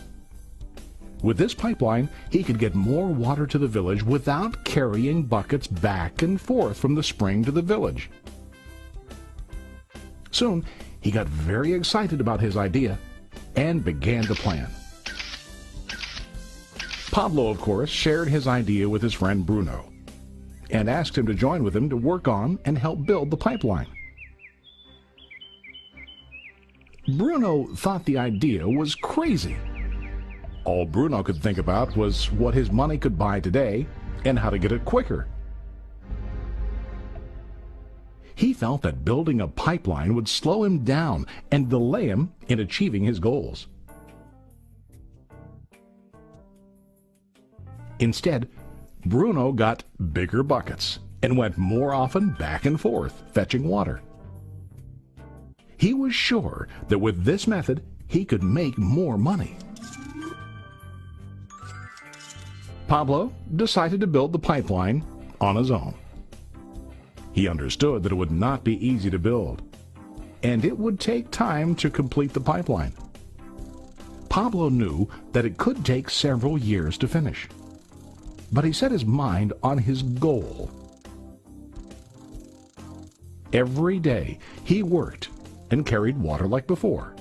S3: With this pipeline, he could get more water to the village without carrying buckets back and forth from the spring to the village. Soon, he got very excited about his idea and began to plan. Pablo, of course, shared his idea with his friend Bruno and asked him to join with him to work on and help build the pipeline. Bruno thought the idea was crazy. All Bruno could think about was what his money could buy today and how to get it quicker. He felt that building a pipeline would slow him down and delay him in achieving his goals. Instead, Bruno got bigger buckets and went more often back and forth fetching water. He was sure that with this method, he could make more money. Pablo decided to build the pipeline on his own. He understood that it would not be easy to build, and it would take time to complete the pipeline. Pablo knew that it could take several years to finish, but he set his mind on his goal. Every day he worked and carried water like before.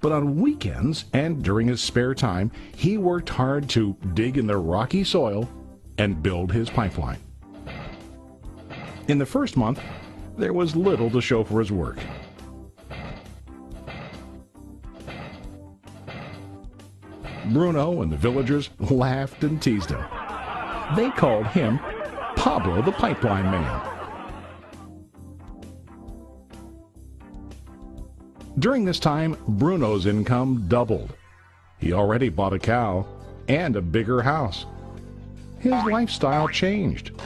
S3: But on weekends and during his spare time, he worked hard to dig in the rocky soil and build his pipeline. In the first month, there was little to show for his work. Bruno and the villagers laughed and teased him. They called him Pablo the Pipeline Man. During this time, Bruno's income doubled. He already bought a cow and a bigger house. His lifestyle changed.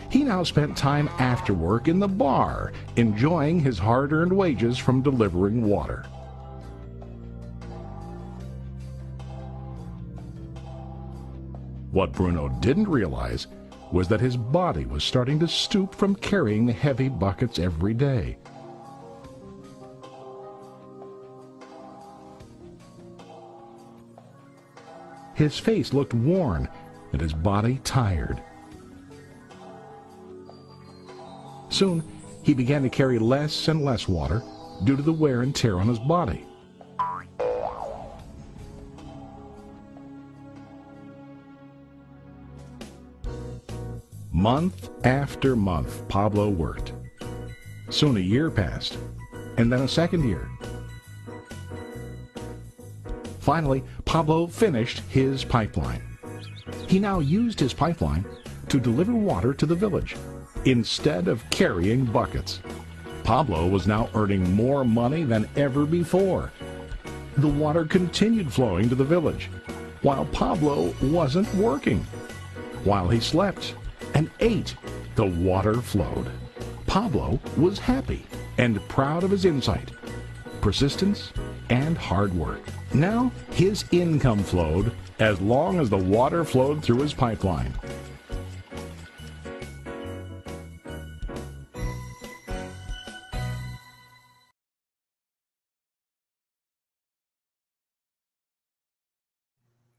S3: He now spent time after work in the bar, enjoying his hard-earned wages from delivering water. What Bruno didn't realize was that his body was starting to stoop from carrying the heavy buckets every day. His face looked worn and his body tired. Soon, he began to carry less and less water due to the wear and tear on his body. Month after month, Pablo worked. Soon a year passed, and then a second year. Finally, Pablo finished his pipeline. He now used his pipeline to deliver water to the village instead of carrying buckets. Pablo was now earning more money than ever before. The water continued flowing to the village, while Pablo wasn't working. While he slept and ate, the water flowed. Pablo was happy and proud of his insight, persistence, and hard work. Now his income flowed as long as the water flowed through his pipeline.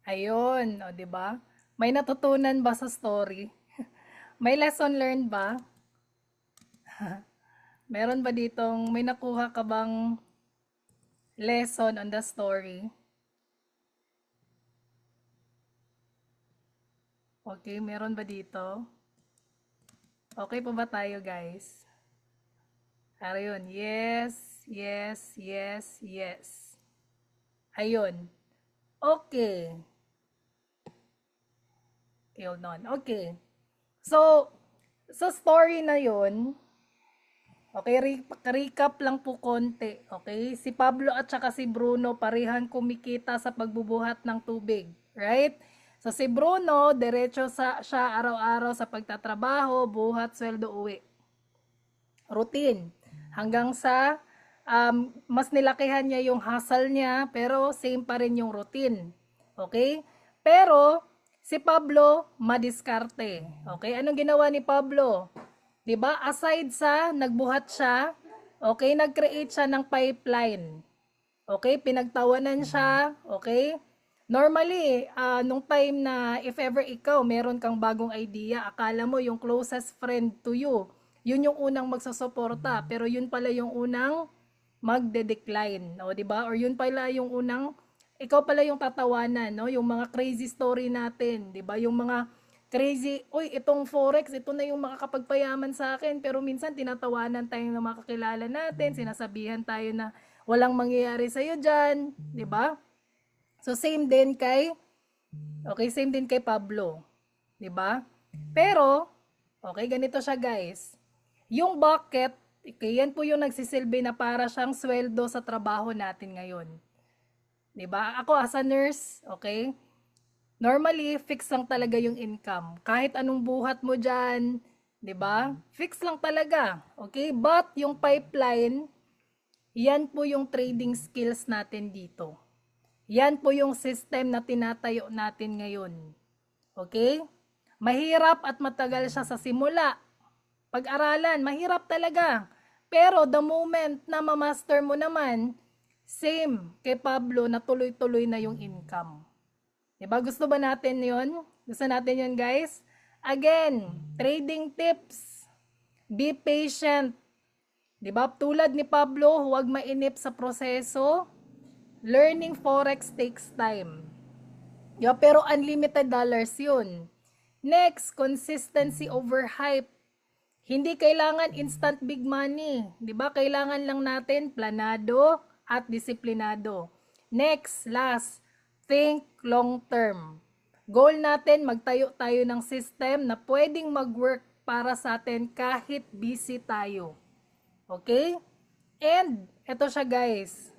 S1: Ayun, o 'di ba? May natutunan ba sa story? May lesson learned ba? Meron ba ditong may nakuha ka bang lesson on the story? Okay, meron ba dito? Okay pa ba tayo, guys? Ayun, yes, yes, yes, yes. Ayun. Okay. Hold on. Okay. So, sa story na yun, okay, recap lang po konti. Okay? Si Pablo at saka si Bruno parehan kumikita sa pagbubuhat ng tubig. Right? So, si Bruno, diretso siya araw-araw sa pagtatrabaho, buhat, sweldo, uwi. Routine. Hanggang sa mas nilakihan niya yung hustle niya, pero same pa rin yung routine. Okay? Pero, si Pablo, madiskarte. Okay? Anong ginawa ni Pablo? 'Di ba? Aside sa nagbuhat siya, okay, nag-create siya ng pipeline. Okay? Pinagtawanan siya, okay? Normally, nung time na if ever ikaw meron kang bagong idea, akala mo yung closest friend to you, yun yung unang magsusuporta, pero yun pala yung unang magde-decline, no, 'di ba? Or yun pala yung unang ikaw pala yung tatawanan, no? Yung mga crazy story natin, 'di ba? Yung mga crazy, uy, itong forex, ito na yung makakapagpayaman sa akin, pero minsan tinatawanan tayo ng mga kakilala natin, sinasabihan tayo na walang mangyayari sa iyo diyan, 'di ba? So same din kay same din kay Pablo, 'di ba? Pero ganito siya guys. Yung bucket, yan po yung nagsisilbi na para siyang sweldo sa trabaho natin ngayon. 'Di ba? Ako as a nurse, normally fix lang talaga yung income. Kahit anong buhat mo diyan, 'di ba? Fix lang talaga. Okay? But yung pipeline, yan po yung trading skills natin dito. Yan po yung system na tinatayo natin ngayon. Okay? Mahirap at matagal siya sa simula. Pag-aralan, mahirap talaga. Pero the moment na ma-master mo naman, same kay Pablo na tuloy-tuloy na yung income. Diba? Gusto ba natin yon? Gusto natin yon guys? Again, trading tips. Be patient. Diba? Tulad ni Pablo, huwag mainip sa proseso. Learning Forex takes time. Diba? Pero unlimited dollars yun. Next, consistency over hype. Hindi kailangan instant big money. Diba? Kailangan lang natin planado at disiplinado. Next, last, think long term. Goal natin, magtayo tayo ng system na pwedeng mag-work para sa atin kahit busy tayo. Okay? And, eto siya guys.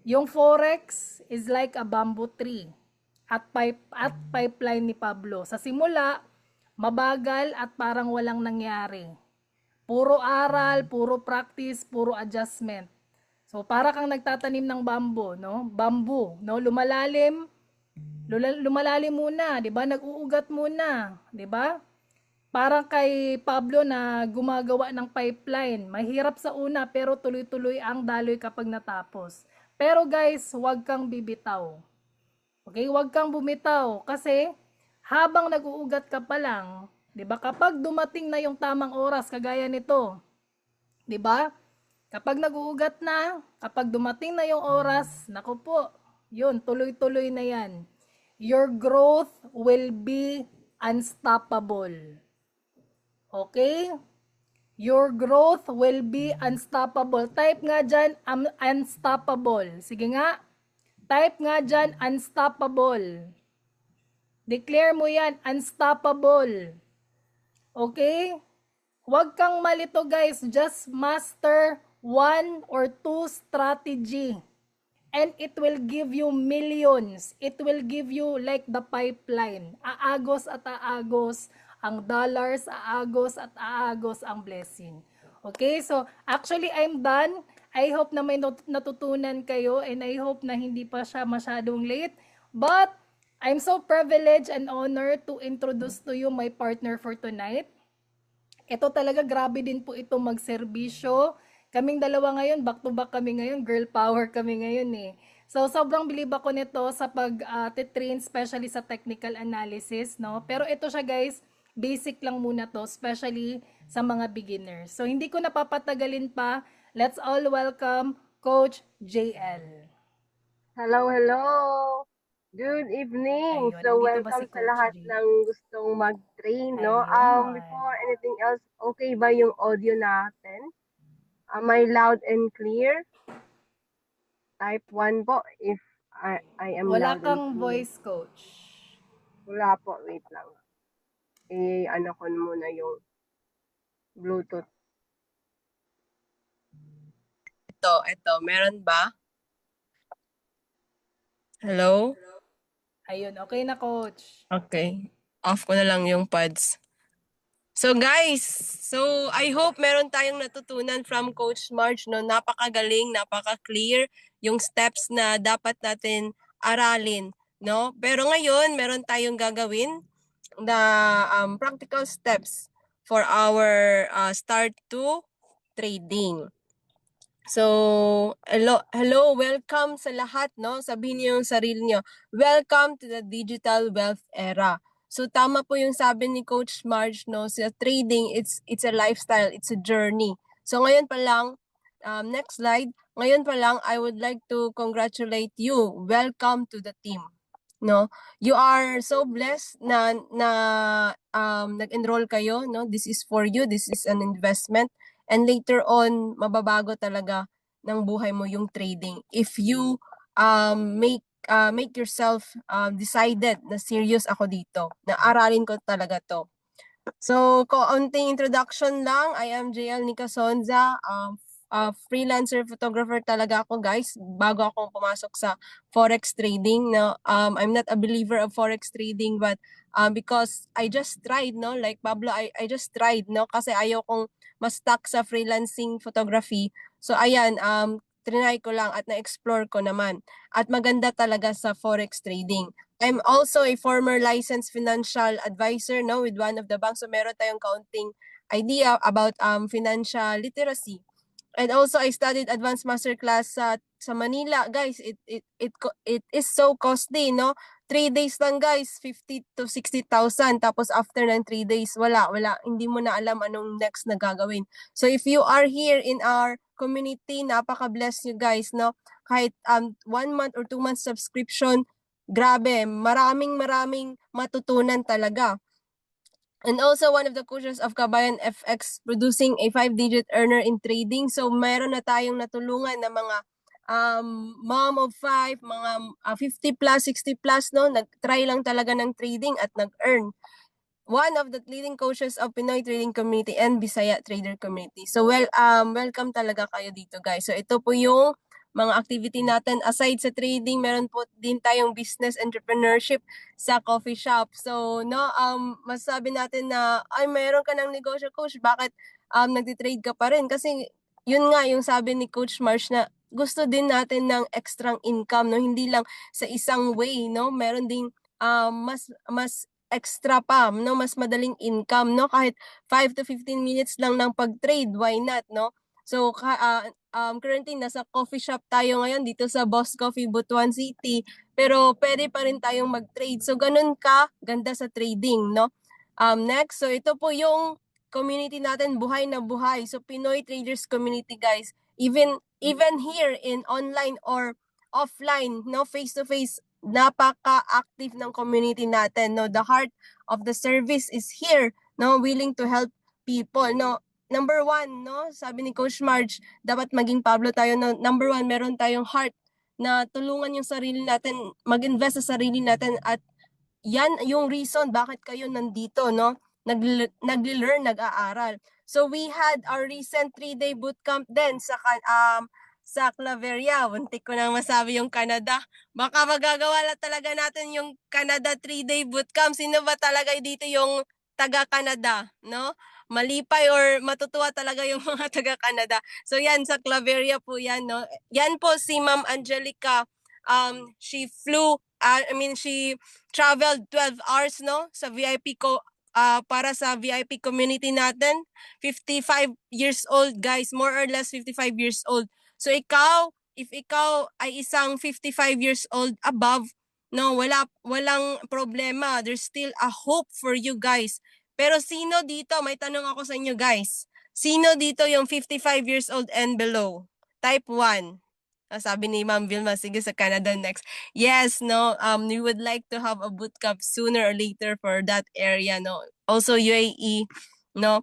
S1: Yung Forex is like a bamboo tree at pipeline ni Pablo. Sa simula, mabagal at parang walang nangyari. Puro aral, puro practice, puro adjustment. So, para kang nagtatanim ng bamboo, no? Bamboo, no? Lumalalim muna, 'di ba? Nag-uugat muna, 'di ba? Parang kay Pablo na gumagawa ng pipeline. Mahirap sa una pero tuloy-tuloy ang daloy kapag natapos. Pero guys, huwag kang bibitaw. Okay, huwag kang bumitaw kasi habang nag-uugat ka pa lang, 'di ba? Kapag dumating na yung tamang oras kagaya nito, 'di ba? Kapag nag-uugat na, kapag dumating na yung oras, naku po, yun, tuloy-tuloy na yan. Your growth will be unstoppable. Okay? Your growth will be unstoppable. Type nga dyan, unstoppable. Sige nga. Type nga dyan, unstoppable. Declare mo yan, unstoppable. Okay? Huwag kang malito guys. Just master 1 or 2 strategy. And it will give you millions. It will give you like the pipeline. Aagos at aagos ang dollars, aagos at aagos ang blessing. Okay, so actually I'm done. I hope na may natutunan kayo and I hope na hindi pa siya masyadong late. But I'm so privileged and honored to introduce to you my partner for tonight. Ito talaga grabe din po ito magserbisyo. Kaming dalawa ngayon, back to back kami ngayon, girl power kami ngayon eh. So sobrang bilib ako nito sa pag-train especially sa technical analysis, no? Pero ito siya guys, basic lang muna to, especially sa mga beginners. So hindi ko napapatagalin pa. Let's all welcome Coach JL.
S4: Hello, hello. Good evening.
S1: Ayun,
S4: So
S1: nandito ba
S4: welcome
S1: si
S4: sa
S1: Coach
S4: lahat
S1: J?
S4: ng gustong mag-train, no?
S1: Ayun.
S4: Before anything else, okay ba yung audio natin? Am I loud and clear? Type 1 po if I am
S1: Wala
S4: loud and
S1: kang
S4: clear.
S1: voice, Coach.
S4: Wala po, wait lang. Ano ko muna yung Bluetooth. Ito, meron ba? Hello?
S1: Ayun, okay na, Coach.
S4: Okay. Off ko na lang yung pads. So guys, I hope meron tayong natutunan from Coach Marge, no? Napakagaling, napaka-clear yung steps na dapat natin aralin, no? Pero ngayon, meron tayong gagawin na practical steps for our start to trading. So, hello, welcome sa lahat, no? Sabihin niyo yung sarili niyo, welcome to the digital wealth era. So, tama po yung sabi ni Coach Marge, no? Sa trading, it's a lifestyle, it's a journey. So, ngayon pa lang, next slide, ngayon pa lang, I would like to congratulate you. Welcome to the team. No, you are so blessed na nag-enroll kayo, no? This is for you, this is an investment. And later on, mababago talaga ng buhay mo yung trading. If you make make yourself decided na serious ako dito, na aralin ko talaga to. So, kaunting introduction lang. I am JL Nicasonza. Freelancer photographer talaga ako, guys, bago ako pumasok sa forex trading. No, I'm not a believer of forex trading, but because I just tried, no, like Pablo, I just tried, no, kasi ayaw kong ma-stuck sa freelancing photography. So, ayan, trinay ko lang at na-explore ko naman. At maganda talaga sa forex trading. I'm also a former licensed financial advisor, no, with one of the banks. So meron tayong kaunting idea about financial literacy. And also I studied advanced master class sa Manila. Guys, it is so costly, no? 3 days lang, guys, 50 to 60,000. Tapos after ng 3 days, wala, hindi mo na alam anong next na gagawin. So if you are here in our community, napaka-bless you guys, no? Kahit 1 month or 2 months subscription, grabe, maraming matutunan talaga. And also one of the coaches of Kabayan FX producing a 5-digit earner in trading. So meron na tayong natulungan na mga mom of 5, mga 50 plus, 60 plus, no? Nag-try lang talaga ng trading at nag-earn. One of the leading coaches of Pinoy Trading Community and Bisaya Trader Community. So welcome talaga kayo dito, guys. So ito po yung mga activity natin. Aside sa trading, meron po din tayong business entrepreneurship sa coffee shop. So, no, masasabi natin na, ay, meron ka ng negosyo, coach. Bakit nagtitrade ka pa rin? Kasi, yun nga, yung sabi ni Coach Marsh na gusto din natin ng extra income, no? Hindi lang sa isang way, no? Meron ding mas extra pa, no? Mas madaling income, no? Kahit 5 to 15 minutes lang ng pag-trade, why not, no? So, currently, nasa coffee shop tayo ngayon dito sa Boss Coffee, Butuan City. Pero pwede pa rin tayong mag-trade. So, ganun ka, ganda sa trading, no? Next, so ito po yung community natin, buhay na buhay. So, Pinoy Traders Community, guys. Even here in online or offline, no, face-to-face, napaka-active ng community natin, no? The heart of the service is here, no? Willing to help people, no? Number 1, no? Sabi ni Coach Marge, dapat maging Pablo tayo. No? Number 1, meron tayong heart na tulungan yung sarili natin, mag-invest sa sarili natin, at yan yung reason bakit kayo nandito, no? Nag-learn, nag-aaral. So we had our recent 3-day bootcamp din sa Claveria. Muntik ko nang masabi yung Canada. Baka magagawa na talaga natin yung Canada 3-day bootcamp. Sino ba talaga dito yung taga-Canada, no? Malipay or matutuwa talaga yung mga taga-Canada. So yan, sa Claveria po yan, no? Yan po si Ma'am Angelica. She she traveled 12 hours, no? Sa VIP para sa VIP community natin. 55 years old, guys. More or less 55 years old. So if ikaw ay isang 55 years old above, no, walang problema. There's still a hope for you, guys. Pero sino dito, may tanong ako sa inyo, guys. Sino dito yung 55 years old and below? Type 1. Sabi ni Ma'am Vilma, sige sa Canada next. Yes, no, we would like to have a bootcamp sooner or later for that area, no. Also UAE, no.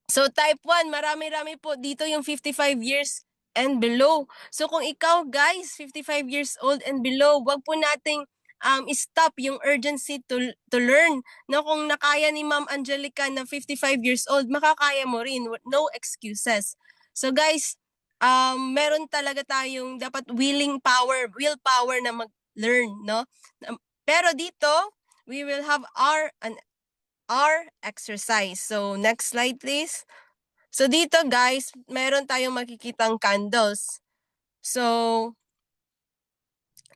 S4: So type 1, marami-rami po dito yung 55 years and below. So kung ikaw, guys, 55 years old and below, wag po nating stop yung urgency to learn. No, kung nakaya ni Ma'am Angelica na 55 years old, makakaya mo rin. No excuses. So guys, meron talaga tayong dapat willpower na mag-learn, no? Pero dito, we will have our exercise. So next slide, please. So dito, guys, meron tayong makikitang candles. So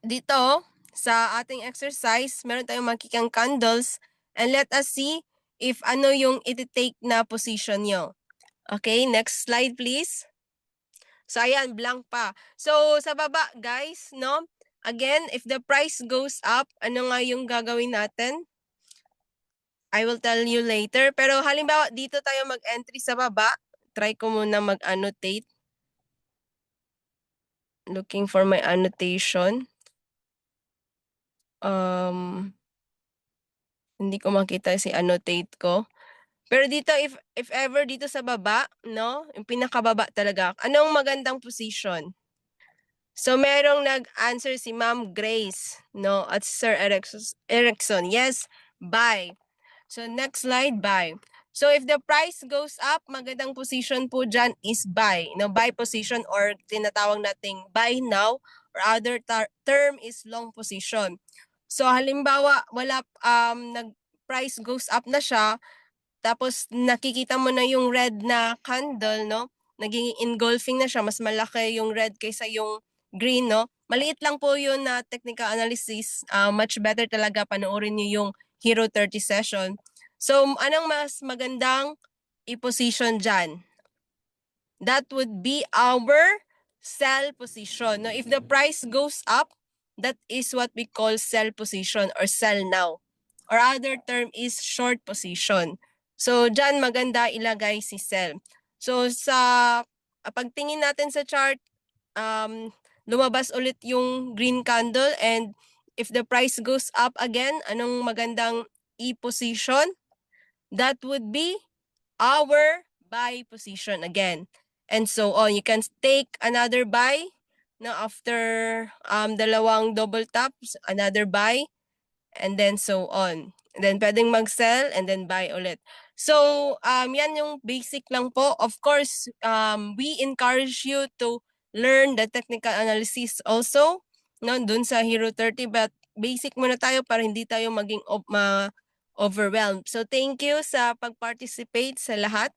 S4: dito, sa ating exercise, meron tayong makikitang candles, and let us see if ano yung iti-take na position nyo. Okay, next slide, please. So, ayan, blank pa. So, sa baba, guys, no? Again, if the price goes up, ano nga yung gagawin natin? I will tell you later. Pero halimbawa, dito tayo mag-entry sa baba. Try ko muna mag-annotate. Looking for my annotation. Hindi ko makita si annotate ko. Pero dito, if ever dito sa baba, no? Yung pinakababa talaga. Anong magandang position? So merong nag-answer si Ma'am Grace, no, at Sir Erickson. Yes, buy. So next slide, buy. So if the price goes up, magandang position po dyan is buy. No, buy position or tinatawag nating buy now or other term is long position. So halimbawa, nag price goes up na siya, tapos nakikita mo na yung red na candle, no? Naging engulfing na siya, mas malaki yung red kaysa yung green, no? Maliit lang po yun na technical analysis. Much better talaga panoorin niyo yung Hero 30 session. So, anong mas magandang i-position dyan? That would be our sell position. No, if the price goes up, that is what we call sell position or sell now. Or other term is short position. So, dyan maganda ilagay si sell. So, sa pagtingin natin sa chart, lumabas ulit yung green candle and if the price goes up again, anong magandang i-position? That would be our buy position again. And so on. You can take another buy na after dalawang double taps, another buy, and then so on. And then pwedeng mag-sell and then buy ulit. So, yan yung basic lang po. Of course, we encourage you to learn the technical analysis also, no, dun sa Hero 30, but basic muna tayo para hindi tayo maging overwhelmed. So, thank you sa pag-participate sa lahat.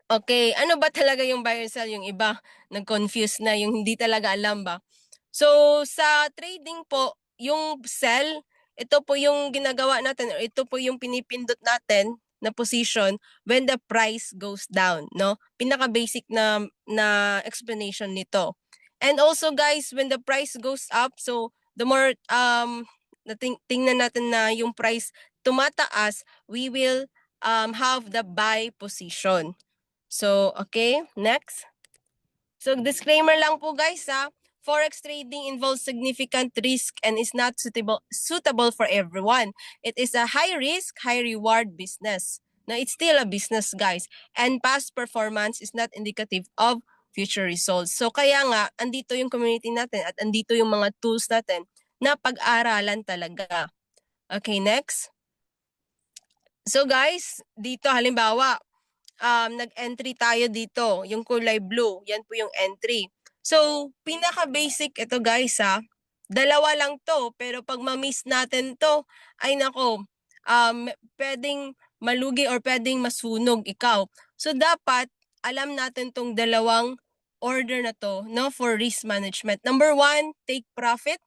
S4: Okay, ano ba talaga yung buy and sell? Yung iba, nag-confuse na, yung hindi talaga alam ba? So, sa trading po, yung sell, ito po yung ginagawa natin, or ito po yung pinipindot natin na position when the price goes down, no? Pinaka-basic na explanation nito. And also, guys, when the price goes up, so the more tingnan natin na yung price tumataas, we will have the buy position. So, okay, next. So, disclaimer lang po guys Forex trading involves significant risk and is not suitable for everyone. It is a high risk, high reward business. Now, it's still a business guys. And past performance is not indicative of future results. So, kaya nga, andito yung community natin at andito yung mga tools natin na pag-aralan talaga. Okay, next. So guys, dito halimbawa, nag-entry tayo dito, yung kulay blue, yan po yung entry. So, pinaka-basic ito guys dalawa lang to, pero pag ma-miss natin to, ay nako, pwedeng malugi or pwedeng masunog ikaw. So, dapat alam natin tong dalawang order na to, no, for risk management. Number 1, take profit.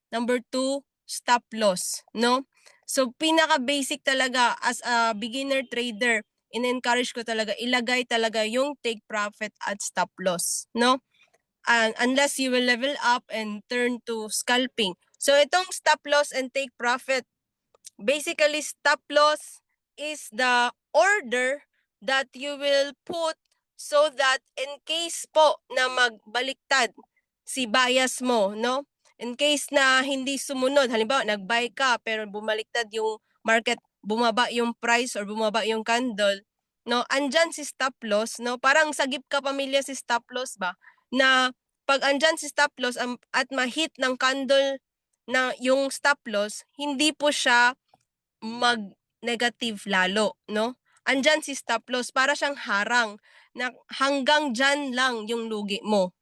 S4: Number 2, stop loss, no? So, pinaka-basic talaga as a beginner trader, in-encourage ko talaga, ilagay talaga yung take profit at stop loss, no? And unless you will level up and turn to scalping. So, itong stop loss and take profit, basically, stop loss is the order that you will put so that in case po na magbaliktad si bias mo, no? In case na hindi sumunod, halimbawa, nag-buy ka pero bumaliktad yung market, bumaba yung price or bumaba yung candle, no? Andyan si stop loss, no? Parang sagip ka pamilya si stop loss ba? Na pag andyan si stop loss at ma-hit ng candle na yung stop loss, hindi po siya mag-negative lalo, no? Andyan si stop loss, para siyang harang na hanggang dyan lang yung lugi mo.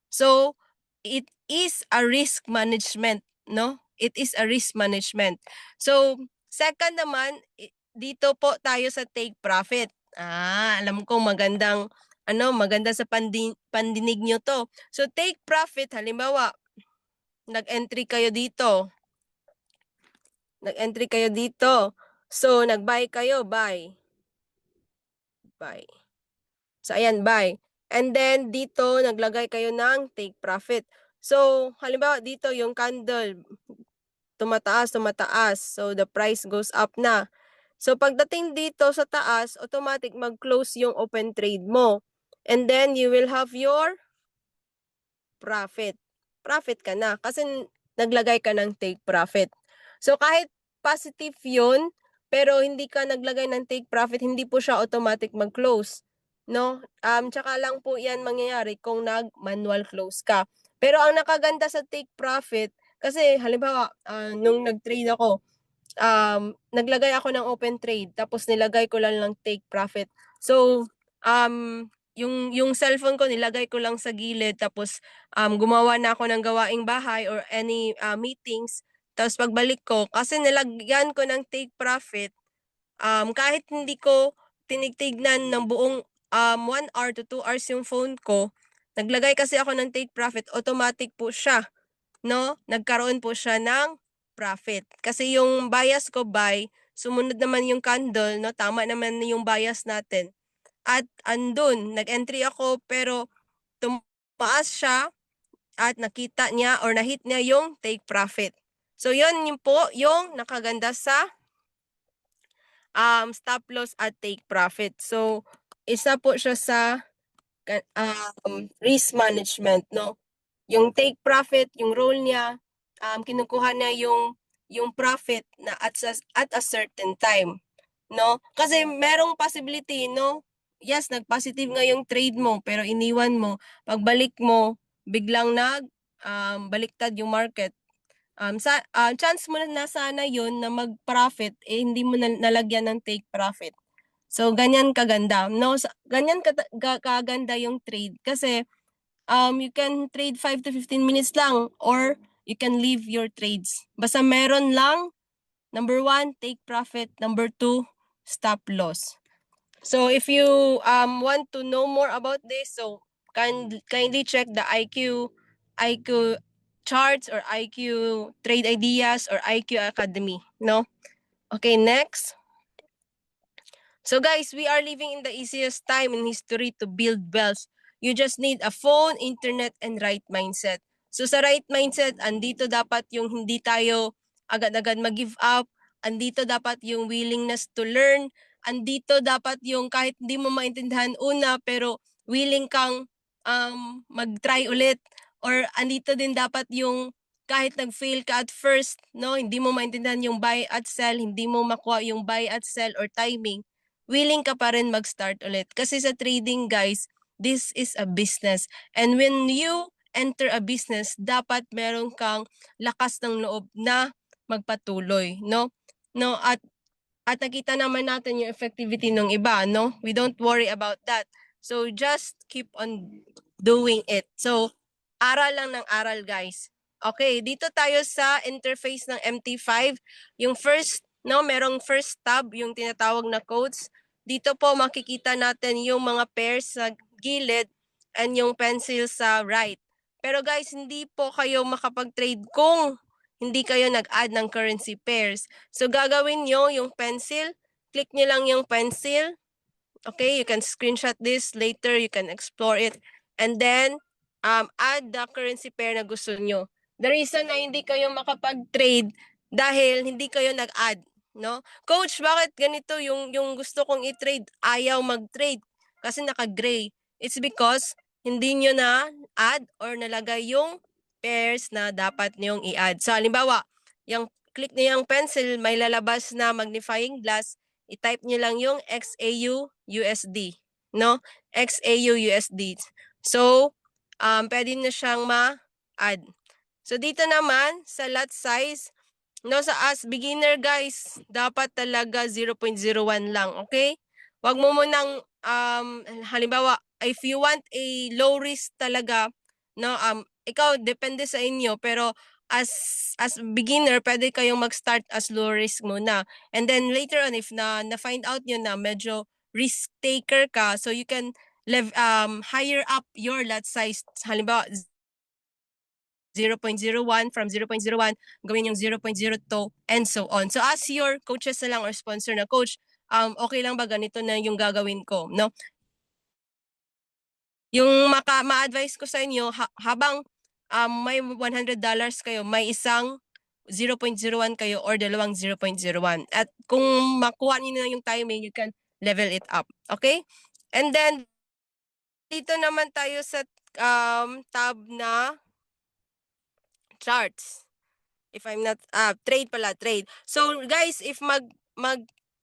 S4: So, it is a risk management, no? It is a risk management. So, second naman, dito po tayo sa take profit. Alam ko maganda sa pandinig nyo to. So, take profit, halimbawa, nag-entry kayo dito. So, nag-buy kayo, buy. So, ayan, buy. And then, dito, naglagay kayo ng take profit. So, halimbawa, dito yung candle, tumataas. So, the price goes up na. So, pagdating dito sa taas, automatic mag-close yung open trade mo. And then, you will have your profit. Profit ka na kasi naglagay ka ng take profit. So, kahit positive yun, pero hindi ka naglagay ng take profit, hindi po siya automatic mag-close. No? Tsaka lang po yan mangyayari kung nag-manual close ka. Pero ang nakaganda sa take profit, kasi halimbawa, nung nag-trade ako, naglagay ako ng open trade, tapos nilagay ko lang ng take profit. So, yung cellphone ko, nilagay ko lang sa gilid, tapos gumawa na ako ng gawaing bahay or any meetings. Tapos pagbalik ko, kasi nilagyan ko ng take profit, kahit hindi ko tinigtignan ng buong 1 hour to 2 hours yung phone ko, naglagay kasi ako ng take profit, automatic po siya, no? Nagkaroon po siya ng profit. Kasi yung bias ko buy, sumunod naman yung candle, no? Tama naman yung bias natin. At andun, nag-entry ako pero tumaas siya at nakita niya or nahit niya yung take profit. So yun yung po yung nakaganda sa stop loss at take profit. So isa po siya sa risk management, no? Yung take profit, yung role niya, kinukuha na yung profit na at a certain time, no? Kasi merong possibility, no? Yes, nag-positive nga yung trade mo, pero iniwan mo, pagbalik mo, biglang baliktad yung market. Chance mo na sana yun na mag-profit, hindi mo nalagyan ng take profit. So, ganyan kaganda. No? Ganyan kaganda yung trade. Kasi, you can trade 5 to 15 minutes lang or you can leave your trades. Basta meron lang, number 1, take profit. Number 2, stop loss. So if you want to know more about this, so kindly check the IQ charts or IQ trade ideas or IQ Academy, no? Okay, next. So guys, we are living in the easiest time in history to build wealth. You just need a phone, internet, and right mindset. So sa right mindset, andito dapat yung hindi tayo agad-agad mag-give up. Andito dapat yung willingness to learn. Andito dapat yung kahit hindi mo maintindihan una, pero willing kang mag-try ulit. Or andito din dapat yung kahit nag-fail ka at first, no, hindi mo maintindihan yung buy at sell, hindi mo makuha yung buy at sell or timing, willing ka pa rin mag-start ulit. Kasi sa trading, guys, this is a business. And when you enter a business, dapat meron kang lakas ng loob na magpatuloy, no? No, at nakita naman natin yung effectivity ng iba, no? We don't worry about that. So just keep on doing it. So aral lang ng aral, guys. Okay, dito tayo sa interface ng MT5. Yung first, no, merong first tab, yung tinatawag na codes. Dito po makikita natin yung mga pairs sa gilid and yung pencil sa right. Pero guys, hindi po kayo makapag-trade kung hindi kayo nag-add ng currency pairs. So gagawin nyo yung pencil, click nyo lang yung pencil. Okay, you can screenshot this later, you can explore it. And then, add the currency pair na gusto nyo. The reason na hindi kayo makapag-trade dahil hindi kayo nag-add, no? Coach, bakit ganito yung gusto kong i-trade? Ayaw mag-trade kasi naka-gray. It's because hindi nyo na add or nalagay yung pairs na dapat nyong i-add. So, halimbawa, yung click niyo yung pencil, may lalabas na magnifying glass, i-type nyo lang yung XAU USD, no? XAU USD. So, pwede na siyang ma-add. So, dito naman, sa lot size, no, sa as beginner, guys, dapat talaga 0.01 lang, okay? Wag mo munang, halimbawa, if you want a low risk talaga, no, ikaw, depende sa inyo, pero as beginner, pwede kayong mag-start as low risk muna. And then later on, if na-find out nyo na medyo risk taker ka, so you can higher up your lot size. Halimbawa, 0.01, from 0.01, gawin yung 0.02, and so on. So as your coaches na lang or sponsor na coach, okay lang ba ganito na yung gagawin ko, no? Yung ma-advise ko sa inyo, habang may $100 kayo, may isang 0.01 kayo or dalawang 0.01. At kung makuha niyo na yung timing, you can level it up. Okay? And then, dito naman tayo sa tab na charts. If I'm not, trade pala, trade. So guys, if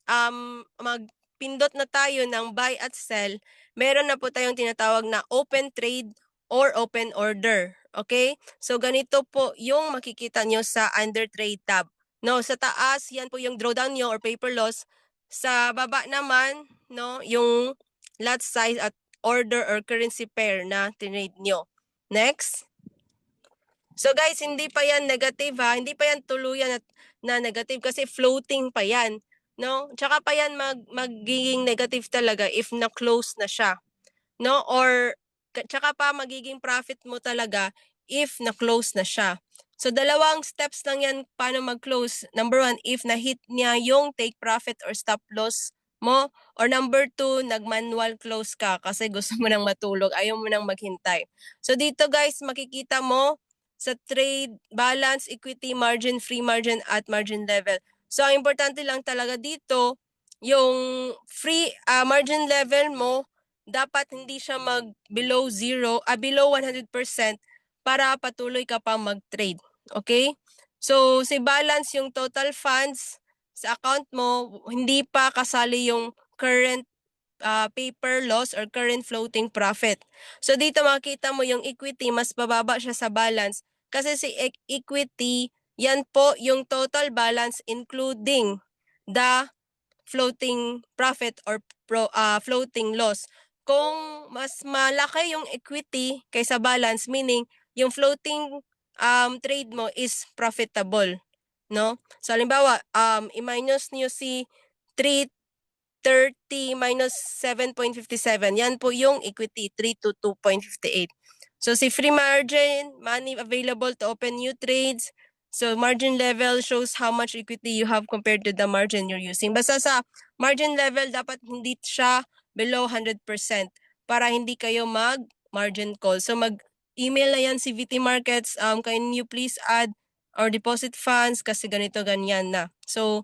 S4: magpindot na tayo ng buy at sell, meron na po tayong tinatawag na open trade or open order. Okay? So ganito po yung makikita nyo sa under trade tab. No, sa taas, yan po yung drawdown nyo or paper loss. Sa baba naman, no, yung lot size at order or currency pair na tinrade nyo. Next. So guys, hindi pa yan negative ha. Hindi pa yan tuluyan na negative kasi floating pa yan. No? Tsaka pa yan magiging negative talaga if na-close na siya. No? Or tsaka pa magiging profit mo talaga if na-close na siya. So dalawang steps lang yan paano mag-close. Number 1, if na-hit niya yung take profit or stop loss mo. Or number 2, nag-manual close ka kasi gusto mo nang matulog, ayaw mo nang maghintay. So dito guys, makikita mo sa trade, balance, equity, margin, free margin, at margin level. So ang importante lang talaga dito, yung free margin level mo, dapat hindi siya below 100% para patuloy ka pa mag-trade. Okay? So, si balance yung total funds sa account mo, hindi pa kasali yung current paper loss or current floating profit. So, dito makita mo yung equity, mas bababa siya sa balance. Kasi si equity, yan po yung total balance including the floating profit or floating loss. Kung mas malaki yung equity kaysa balance, meaning yung floating trade mo is profitable, no? So halimbawa, i-minus niyo si 330 minus 7.57. Yan po yung equity, 3 to 2.58. So si free margin, money available to open new trades. So margin level shows how much equity you have compared to the margin you're using. Basta sa margin level, dapat hindi siya below 100% para hindi kayo mag-margin call. So mag-email na yan si VT Markets, can you please add or deposit funds kasi ganito, ganyan na. So,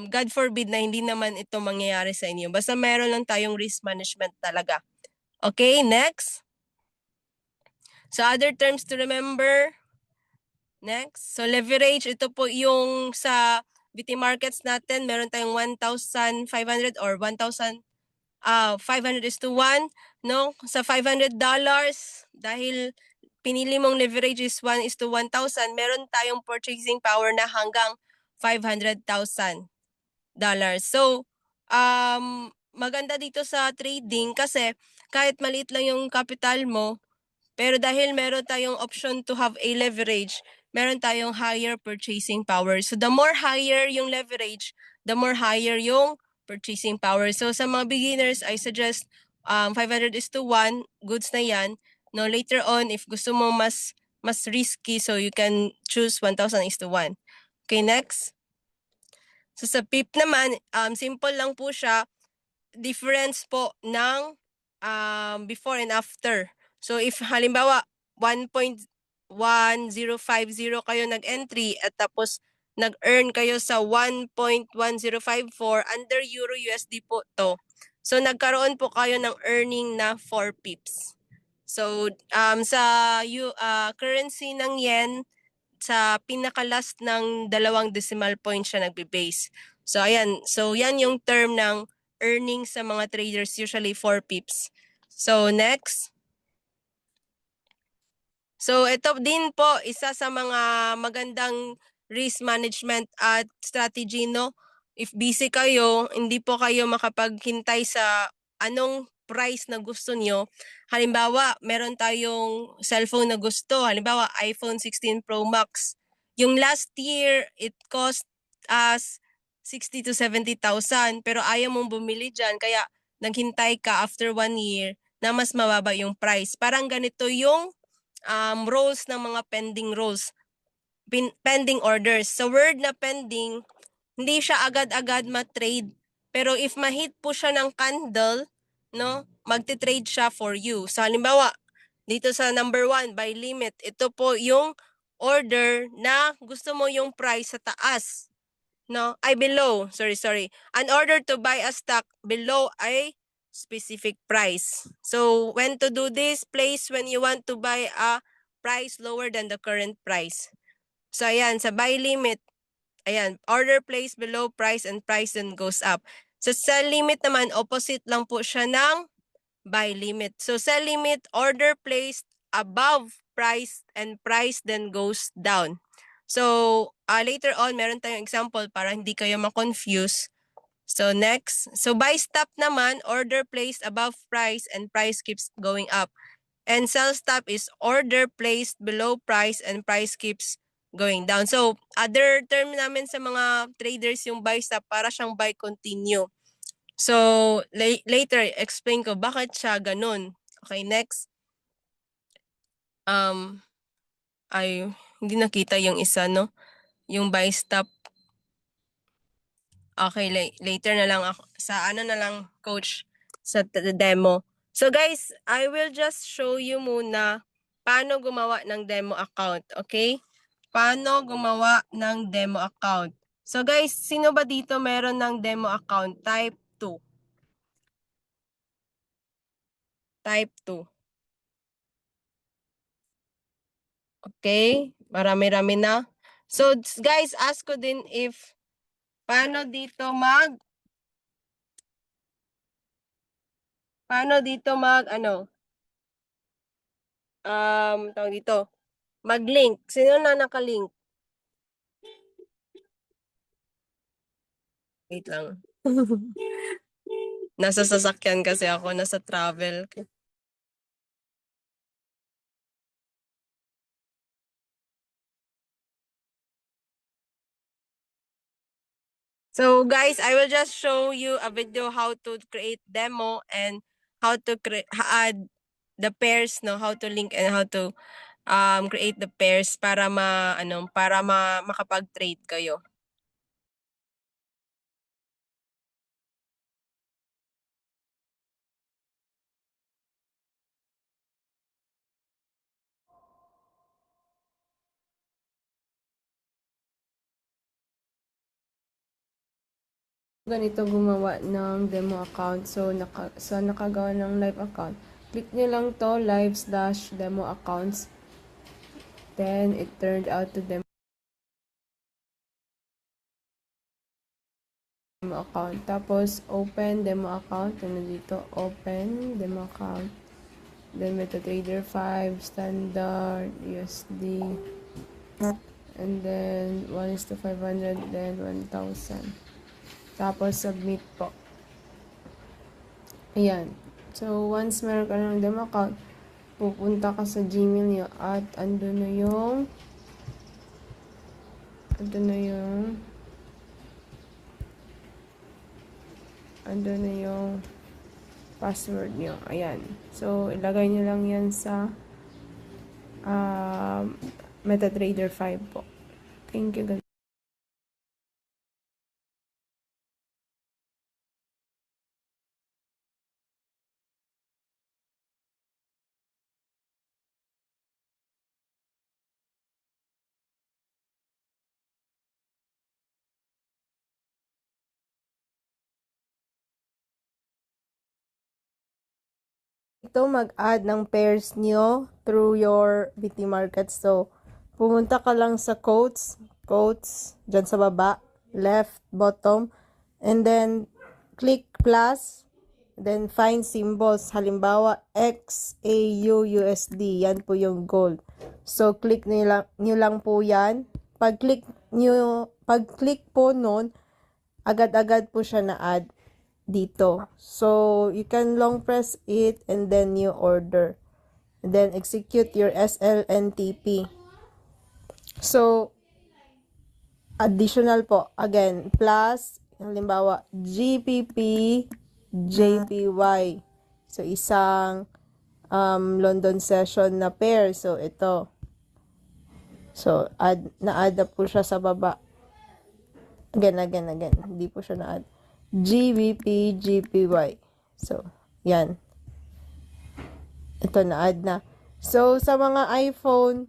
S4: God forbid na hindi naman ito mangyayari sa inyo. Basta meron lang tayong risk management talaga. Okay, next. So, other terms to remember. Next. So, leverage, ito po yung sa VT Markets natin, meron tayong 1,500 or 1,500 is to 1. No? Sa $500, dahil pinili mong leverage is 1 is to 1,000, meron tayong purchasing power na hanggang $500,000. So, maganda dito sa trading kasi kahit maliit lang yung capital mo, pero dahil meron tayong option to have a leverage, meron tayong higher purchasing power. So the more higher yung leverage, the more higher yung purchasing power. So sa mga beginners, I suggest 500 is to 1, goods na yan. No, later on, if gusto mo mas risky, so you can choose 1,000 is to 1. Okay, next. So sa PIP naman, simple lang po siya. Difference po ng before and after. So if halimbawa 1.1050 kayo nag-entry at tapos nag-earn kayo sa 1.1054 under Euro USD po to. So nagkaroon po kayo ng earning na 4 pips. So sa currency ng yen, sa pinaka-last ng 2 decimal point siya nagbe-base. So ayan, so yan yung term ng earnings sa mga traders, usually 4 pips. So next. So ito din po isa sa mga magandang risk management at strategy, no? If busy kayo, hindi po kayo makapaghintay sa anong price na gusto nyo. Halimbawa, meron tayong cellphone na gusto. Halimbawa, iPhone 16 Pro Max. Yung last year, it cost us 60 to 70,000. Pero ayaw mong bumili dyan. Kaya naghintay ka after 1 year na mas mababa yung price. Parang ganito yung roles ng mga pending roles. Pending orders. Sa word na pending, hindi siya agad-agad ma-trade. Pero if ma-hit po siya ng candle, no, magte-trade siya for you. So halimbawa, dito sa number 1, buy limit, ito po yung order na gusto mo yung price sa taas. No, ay below. Sorry. An order to buy a stock below a specific price. So when to do this, place when you want to buy a price lower than the current price. So ayan, sa buy limit, ayan, order place below price and price then goes up. Sa sell limit naman, opposite lang po siya ng buy limit. So sell limit, order placed above price and price then goes down. So, later on, meron tayong example para hindi kayo ma-confuse. So, next. So, buy stop naman, order placed above price and price keeps going up. And sell stop is order placed below price and price keeps going down. So, other term namin sa mga traders yung buy stop para siyang buy continue. So, later, explain ko bakit siya ganun. Okay, next. Ay, hindi nakita yung isa, no? Yung buy stop. Okay, later na lang ako. Sa ano na lang, coach, sa demo. So, guys, I will just show you muna paano gumawa ng demo account, okay? Paano gumawa ng demo account. So, guys, sino ba dito meron ng demo account? Type 2. Type 2. Okay? Marami-rami na. So, guys, ask ko din if paano dito tawag dito, mag-link. Sino na naka-link? Wait lang. Nasa sasakyan kasi ako, nasa travel. So guys, I will just show you a video how to create demo and how to add the pairs, no, how to link and how to create the pairs para makapag-trade kayo.
S5: Ganito gumawa ng demo account. So, nakagawa ng live account, click nyo lang to, lives-demo accounts. Then, it turned out to demo account. Tapos, open demo account. Ano dito? Open demo account. Then, MetaTrader 5, Standard, USD. And then, 1:500, then 1,000. Tapos, submit po. Ayan. So, once meron ka ng demo account, pupunta ka sa Gmail nyo at andun na yung password nyo. Ayan. So, ilagay nyo lang yan sa MetaTrader 5 po. Thank you, guys. Ito mag-add ng pairs nyo through your BT Market. So, pumunta ka lang sa quotes, dyan sa baba, left, bottom, and then click plus, then find symbols. Halimbawa, XAU USD, yan po yung gold. So, click nyo lang po yan. Pag click po nun, agad-agad po siya na-add dito. So, you can long press it and then you order. And then, execute your SLNTP. So, additional po. Again, plus, halimbawa, GPP, JPY. So, isang London session na pair. So, ito. So, na-add na po siya sa baba. Again. Hindi po siya na-add. GBP, GPY. So, yan. Ito, na-add na. So, sa mga iPhone,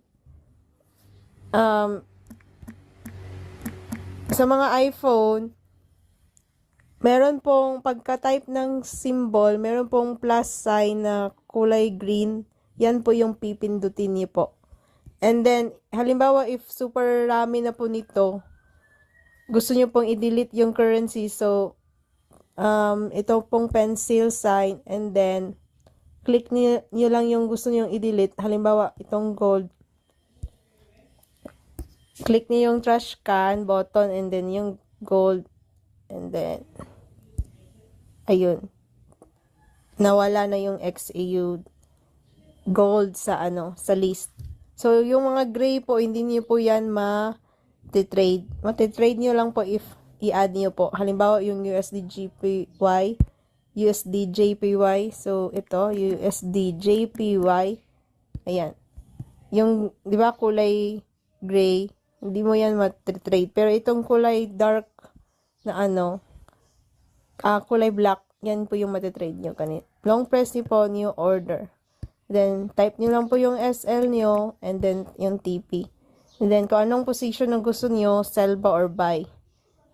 S5: meron pong pagka-type ng symbol, meron pong plus sign na kulay green. Yan po yung pipindutin niyo po. And then, halimbawa, if super rami na po nito, gusto niyo pong i-delete yung currency. So, ito pong pencil sign and then click niyo lang yung gusto niyong i-delete. Halimbawa, itong gold. Click niyo yung trash can button and then yung gold. And then, ayun. Nawala na yung XAU gold sa sa list. So, yung mga gray po, hindi niyo po yan ma-trade. Matitrade niyo lang po if i-add niyo po. Halimbawa, yung USD JPY. So, ito, USD JPY. Ayan. Yung, di ba, kulay gray, hindi mo yan matitrade. Pero itong kulay dark na kulay black, yan po yung matitrade nyo. Long press niyo po, new order. Then, type nyo lang po yung SL nyo, and then yung TP. And then, kung anong position na gusto nyo, sell ba or buy.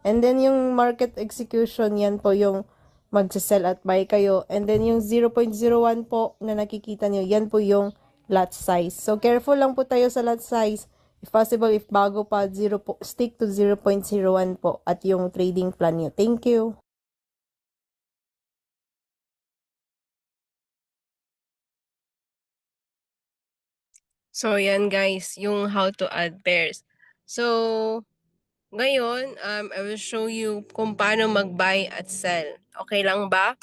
S5: And then, yung market execution, yan po yung magsasell at buy kayo. And then, yung 0.01 po na nakikita nyo, yan po yung lot size. So, careful lang po tayo sa lot size. If possible, if bago pa, stick to 0.01 po at yung trading plan nyo. Thank you.
S4: So, yan guys, yung how to add pairs. So, ngayon, I will show you kung paano mag-buy at sell. Okay lang ba?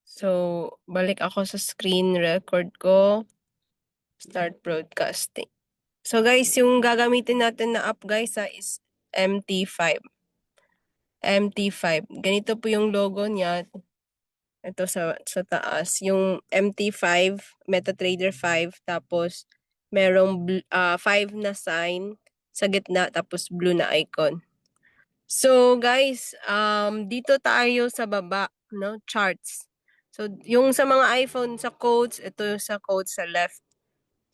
S4: So, balik ako sa screen record ko. Start broadcasting. So, guys, yung gagamitin natin na app, guys, is MT5. MT5. Ganito po yung logo niya. Ito sa taas. Yung MT5, MetaTrader 5, tapos merong 5 na sign sa gitna, tapos blue na icon. So, guys, dito tayo sa baba, no? Charts. So, yung sa mga iPhone sa quotes, ito yung sa quotes sa left.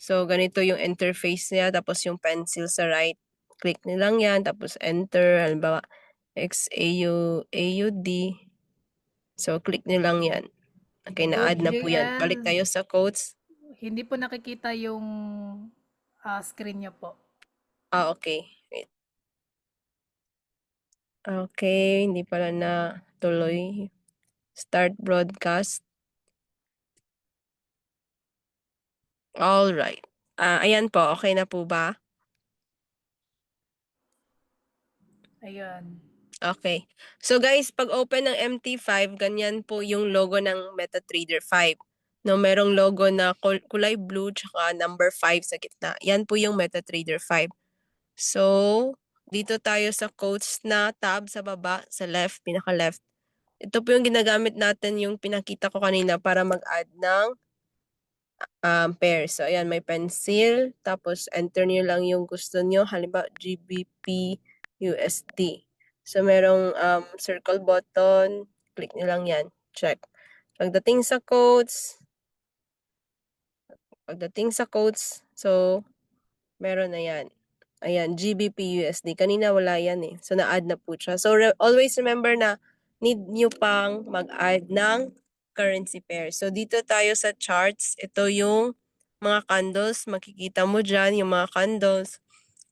S4: So, ganito yung interface niya, tapos yung pencil sa right. Click nyo lang yan, tapos enter, halimbawa, XAUD. So, click nyo lang yan. Okay, na-add na po yan. Balik tayo sa quotes.
S1: Hindi po nakikita yung screen niyo po.
S4: Okay. Wait. Okay, hindi pala na tuloy. Start broadcast. All right. Ayan po, okay na po ba?
S1: Ayun.
S4: Okay. So guys, pag open ng MT5, ganyan po yung logo ng MetaTrader 5. No, merong logo na kulay blue tsaka number 5 sa gitna. Yan po yung MetaTrader 5. So, dito tayo sa quotes na tab sa baba, sa left, pinaka-left. Ito po yung ginagamit natin, yung pinakita ko kanina para mag-add ng pairs. So, ayan, may pencil. Tapos, enter nyo lang yung gusto nyo. Halimbawa, GBP USD. So, merong circle button. Click nyo lang yan. Check. Pagdating sa quotes, so, meron na yan. Ayan, GBP USD. Kanina wala yan eh. So, na-add na po siya. So, always remember na need nyo pang mag-add ng currency pair. So, dito tayo sa charts. Ito yung mga candles. Makikita mo dyan yung mga candles.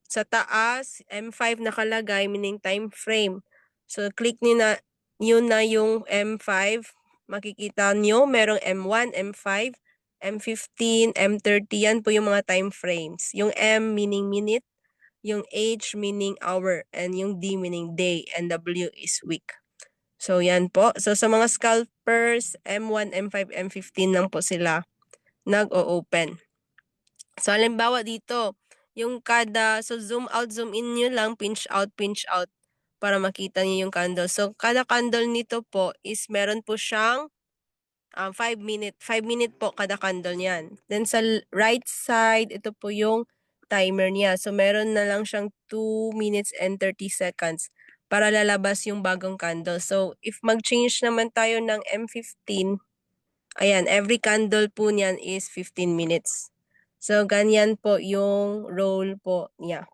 S4: Sa taas, M5 nakalagay, meaning time frame. So, click nyo na, yun na yung M5. Makikita nyo, merong M1, M5, M15, M30. Yan po yung mga time frames. Yung M meaning minute, yung H meaning hour, and yung D meaning day, and W is week. So, yan po. So, sa mga scalpers, M1, M5, M15 lang po sila nag-o-open. So, halimbawa dito, yung so zoom out, zoom in nyo lang, pinch out, para makita niyo yung candle. So, kada candle nito po is meron po siyang 5 minute. 5 minute po kada candle niyan. Then, sa right side, ito po yung timer niya. So, meron na lang siyang 2 minutes and 30 seconds para lalabas yung bagong candle. So, if mag-change naman tayo ng M15, ayan, every candle po niyan is 15 minutes. So, ganyan po yung role po niya.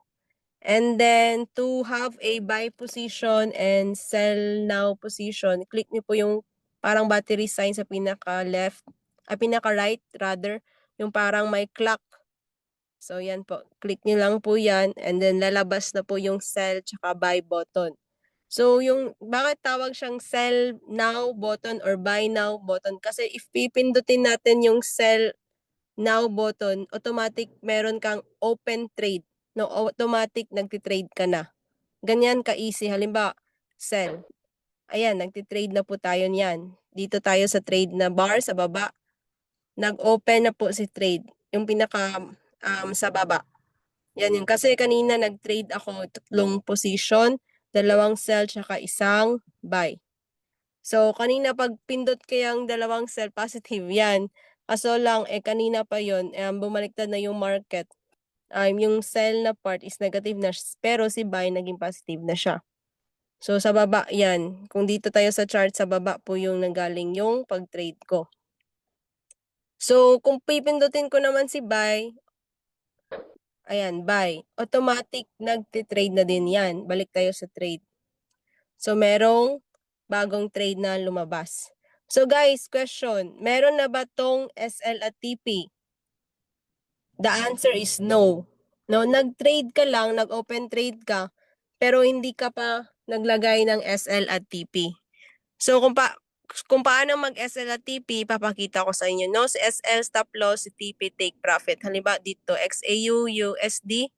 S4: And then, to have a buy position and sell now position, click niyo po yung parang battery sign sa pinaka-left, pinaka-right rather, yung parang may clock. So, yan po. Click niyo lang po yan and then lalabas na po yung sell tsaka buy button. So, bakit tawag siyang sell now button or buy now button? Kasi if pipindutin natin yung sell now button, automatic meron kang open trade. No, automatic nagtitrade ka na. Ganyan ka-easy. Halimbawa, sell. Ayan, nagtitrade na po tayo niyan. Dito tayo sa trade na bar sa baba. Nag-open na po si trade. Yung pinaka sa baba. Yan yun. Kasi kanina nag-trade ako 3 position, 2 sell, tsaka 1 buy. So, kanina pag pindot ko yung 2 sell, positive yan. Kaso lang, kanina pa yun, bumaliktad na yung market. Yung sell na part is negative na, pero si buy naging positive na siya. So, sa baba yan. Kung dito tayo sa chart, sa baba po yung nanggaling yung pag-trade ko. So, kung pipindutin ko naman si buy, ayan, buy. Automatic nagtitrade na din yan. Balik tayo sa trade. So, merong bagong trade na lumabas. So, guys, question. Meron na ba tong SL at TP? The answer is no. No, nag-trade ka lang, nag-open trade ka, pero hindi ka pa naglagay ng SL at TP. So, kung paano mag-SL at TP, papakita ko sa inyo. No, si SL stop loss, si TP take profit. Halimbawa dito, XAU, USD,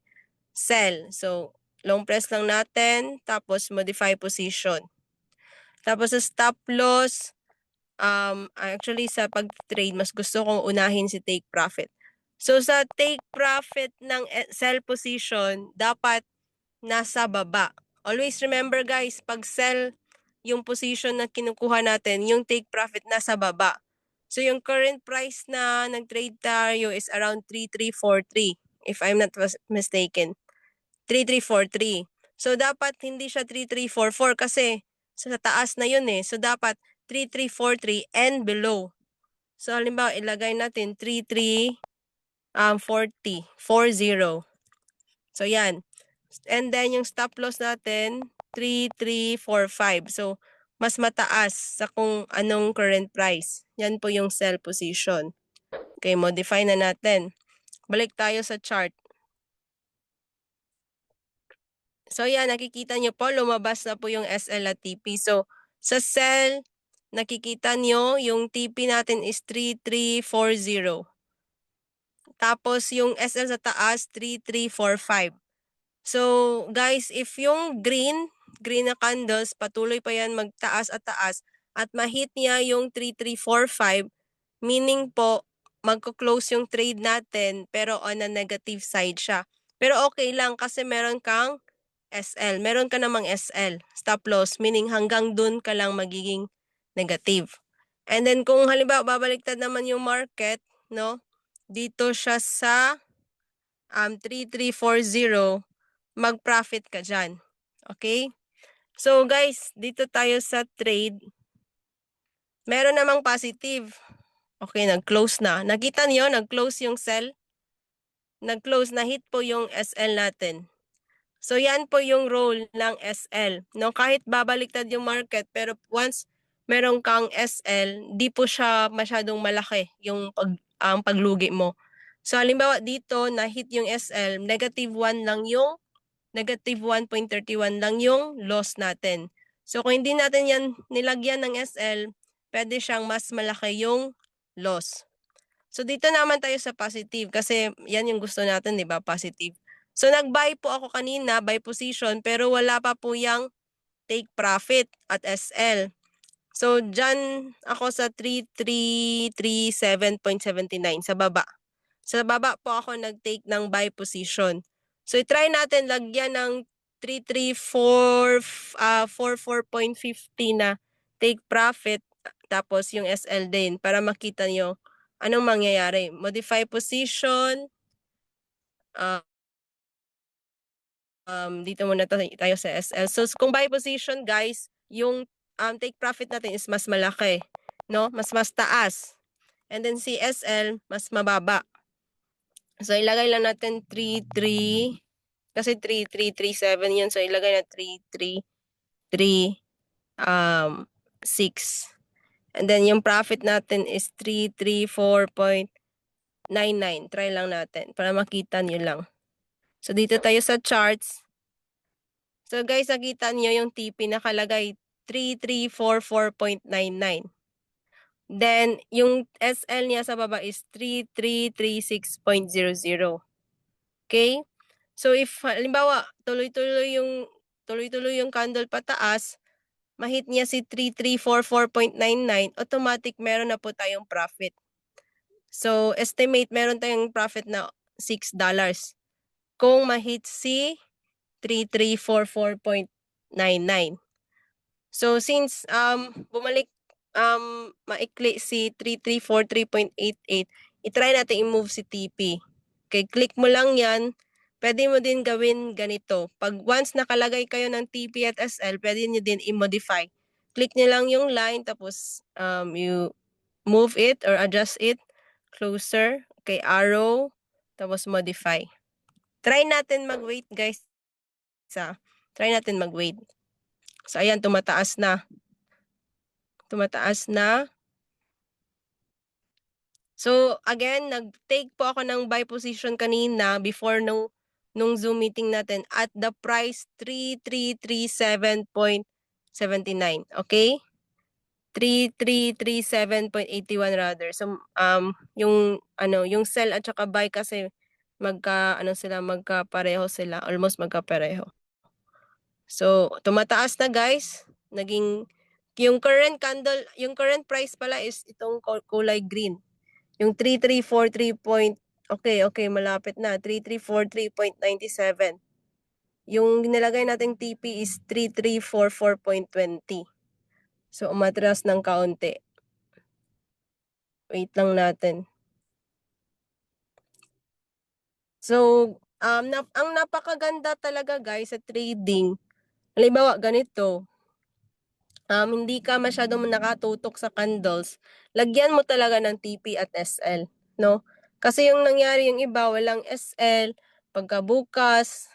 S4: sell. So, long press lang natin, tapos modify position. Tapos sa stop loss, actually sa pag-trade, mas gusto kong unahin si take profit. So, sa take profit ng sell position, dapat nasa baba. Always remember guys, pag sell yung position na kinukuha natin, yung take profit nasa baba. So, yung current price na nag-trade tayo is around 3343, if I'm not mistaken. 3343. So, dapat hindi siya 3344 kasi sa taas na yun eh. So, dapat 3343 and below. So, halimbawa, ilagay natin 40. So, yan. And then, yung stop loss natin, 3345. So, mas mataas sa kung anong current price. Yan po yung sell position. Okay, modify na natin. Balik tayo sa chart. So, yan, nakikita nyo po, lumabas na po yung SL at TP. So, sa sell, nakikita nyo, yung TP natin is 3340. Tapos, yung SL sa taas, 3345. So, guys, if yung green na candles, patuloy pa yan magtaas at taas, at ma-hit niya yung 3345, meaning po, magko-close yung trade natin, pero on a negative side siya. Pero okay lang kasi meron kang SL. Meron ka namang SL, stop loss, meaning hanggang dun ka lang magiging negative. And then kung halimbawa babaliktad naman yung market, no? Dito siya sa 3340, mag-profit ka dyan. Okay? So guys, dito tayo sa trade. Meron namang positive. Okay, nag-close na. Nakita niyo, nag-close yung sell. Nag-close, na hit po yung SL natin. So, yan po yung role ng SL. No, kahit babaliktad yung market, pero once meron kang SL, di po siya masyadong malaki yung paglugi mo. So, halimbawa dito, na-hit yung SL, negative 1 lang yung, negative 1.31 lang yung loss natin. So, kung hindi natin yan nilagyan ng SL, pwede siyang mas malaki yung loss. So, dito naman tayo sa positive kasi yan yung gusto natin, di ba? Positive. So, nag-buy po ako kanina, buy position, pero wala pa po yung take profit at SL. So, dyan ako sa 3337.79 sa baba. Sa baba po ako nag-take ng buy position. So, try natin lagyan ng 44.50 na take profit, tapos yung SL din para makita nyo anong mangyayari. Modify position. Dito muna tayo sa SL. So, kung buy position, guys, yung take profit natin is mas malaki. No? Mas taas. And then si SL, mas mababa. So, ilagay lang natin 33, kasi 3337 yun. So, ilagay na 3336. And then, yung profit natin is 334.99. Try lang natin para makita nyo lang. So, dito tayo sa charts. So guys, nakita niyo yung TP nakalagay 3344.99. Then, yung SL niya sa baba is 3336.00. Okay? So, if halimbawa, tuloy-tuloy yung candle pataas, mahit niya si 3344.99, automatic meron na po tayong profit. So, estimate meron tayong profit na $6 kung mahit si 3344.99. So, since bumalik maikli si 3343.88, i-try natin i-move si TP. Okay, click mo lang yan. Pwede mo din gawin ganito. Pag once nakalagay kayo ng TP at SL, pwede nyo din i-modify. Click nyo lang yung line, tapos you move it or adjust it closer. Okay, arrow, tapos modify. Try natin mag-wait, guys. Try natin mag-wait. So, ayan, tumataas na. So, again, nag-take po ako ng buy position kanina before nung Zoom meeting natin at the price 3337.79. Okay? 3337.81 rather. So, yung sell at saka buy kasi magkapareho sila. Almost magkapareho. So, tumataas na guys. Yung current price pala is itong kulay green. Yung 3343. Okay, malapit na. 3343.97. Yung nilagay nating TP is 3344.20. So, umatras ng kaunti. Wait lang natin. So, ang napakaganda talaga guys sa trading. Halimbawa, ganito. Hindi ka masyadong nakatutok sa candles, lagyan mo talaga ng TP at SL, no? Kasi yung nangyari yung iba, walang SL, pagkabukas,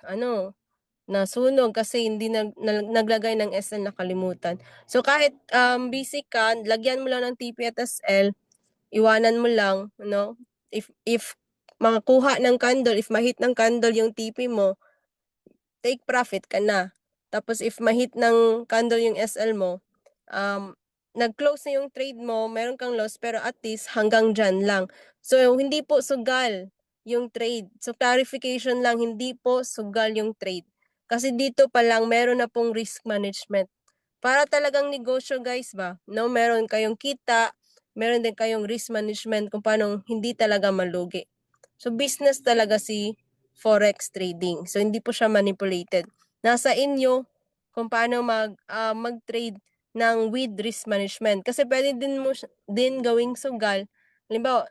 S4: nasunog kasi hindi naglagay ng SL, nakalimutan. So kahit busy ka, lagyan mo lang ng TP at SL, iwanan mo lang, no? If makakuha ng candle, if mahit ng candle yung TP mo, take profit ka na. Tapos if mahit ng candle yung SL mo, nag-close na yung trade mo, meron kang loss, pero at least hanggang dyan lang. So, hindi po sugal yung trade. So, clarification lang, hindi po sugal yung trade. Kasi dito pa lang, meron na pong risk management. Para talagang negosyo guys ba? No, meron kayong kita, meron din kayong risk management kung paano hindi talaga malugi. So, business talaga si Forex trading. So, hindi po siya manipulated. Nasa inyo kung paano mag-trade ng with risk management. Kasi pwede din mo din gawing sugal. Halimbawa,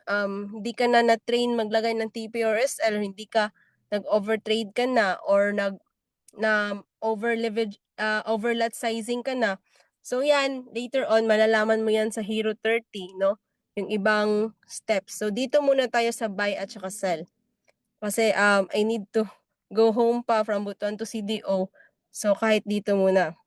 S4: hindi ka na na-train maglagay ng TP or SL, hindi ka nag-overtrade ka na or over-lot sizing ka na. So yan, later on, malalaman mo yan sa Hero 30, no? Yung ibang steps. So dito muna tayo sa buy at saka sell. Kasi I need to go home pa from Butuan to CDO. So kahit dito muna.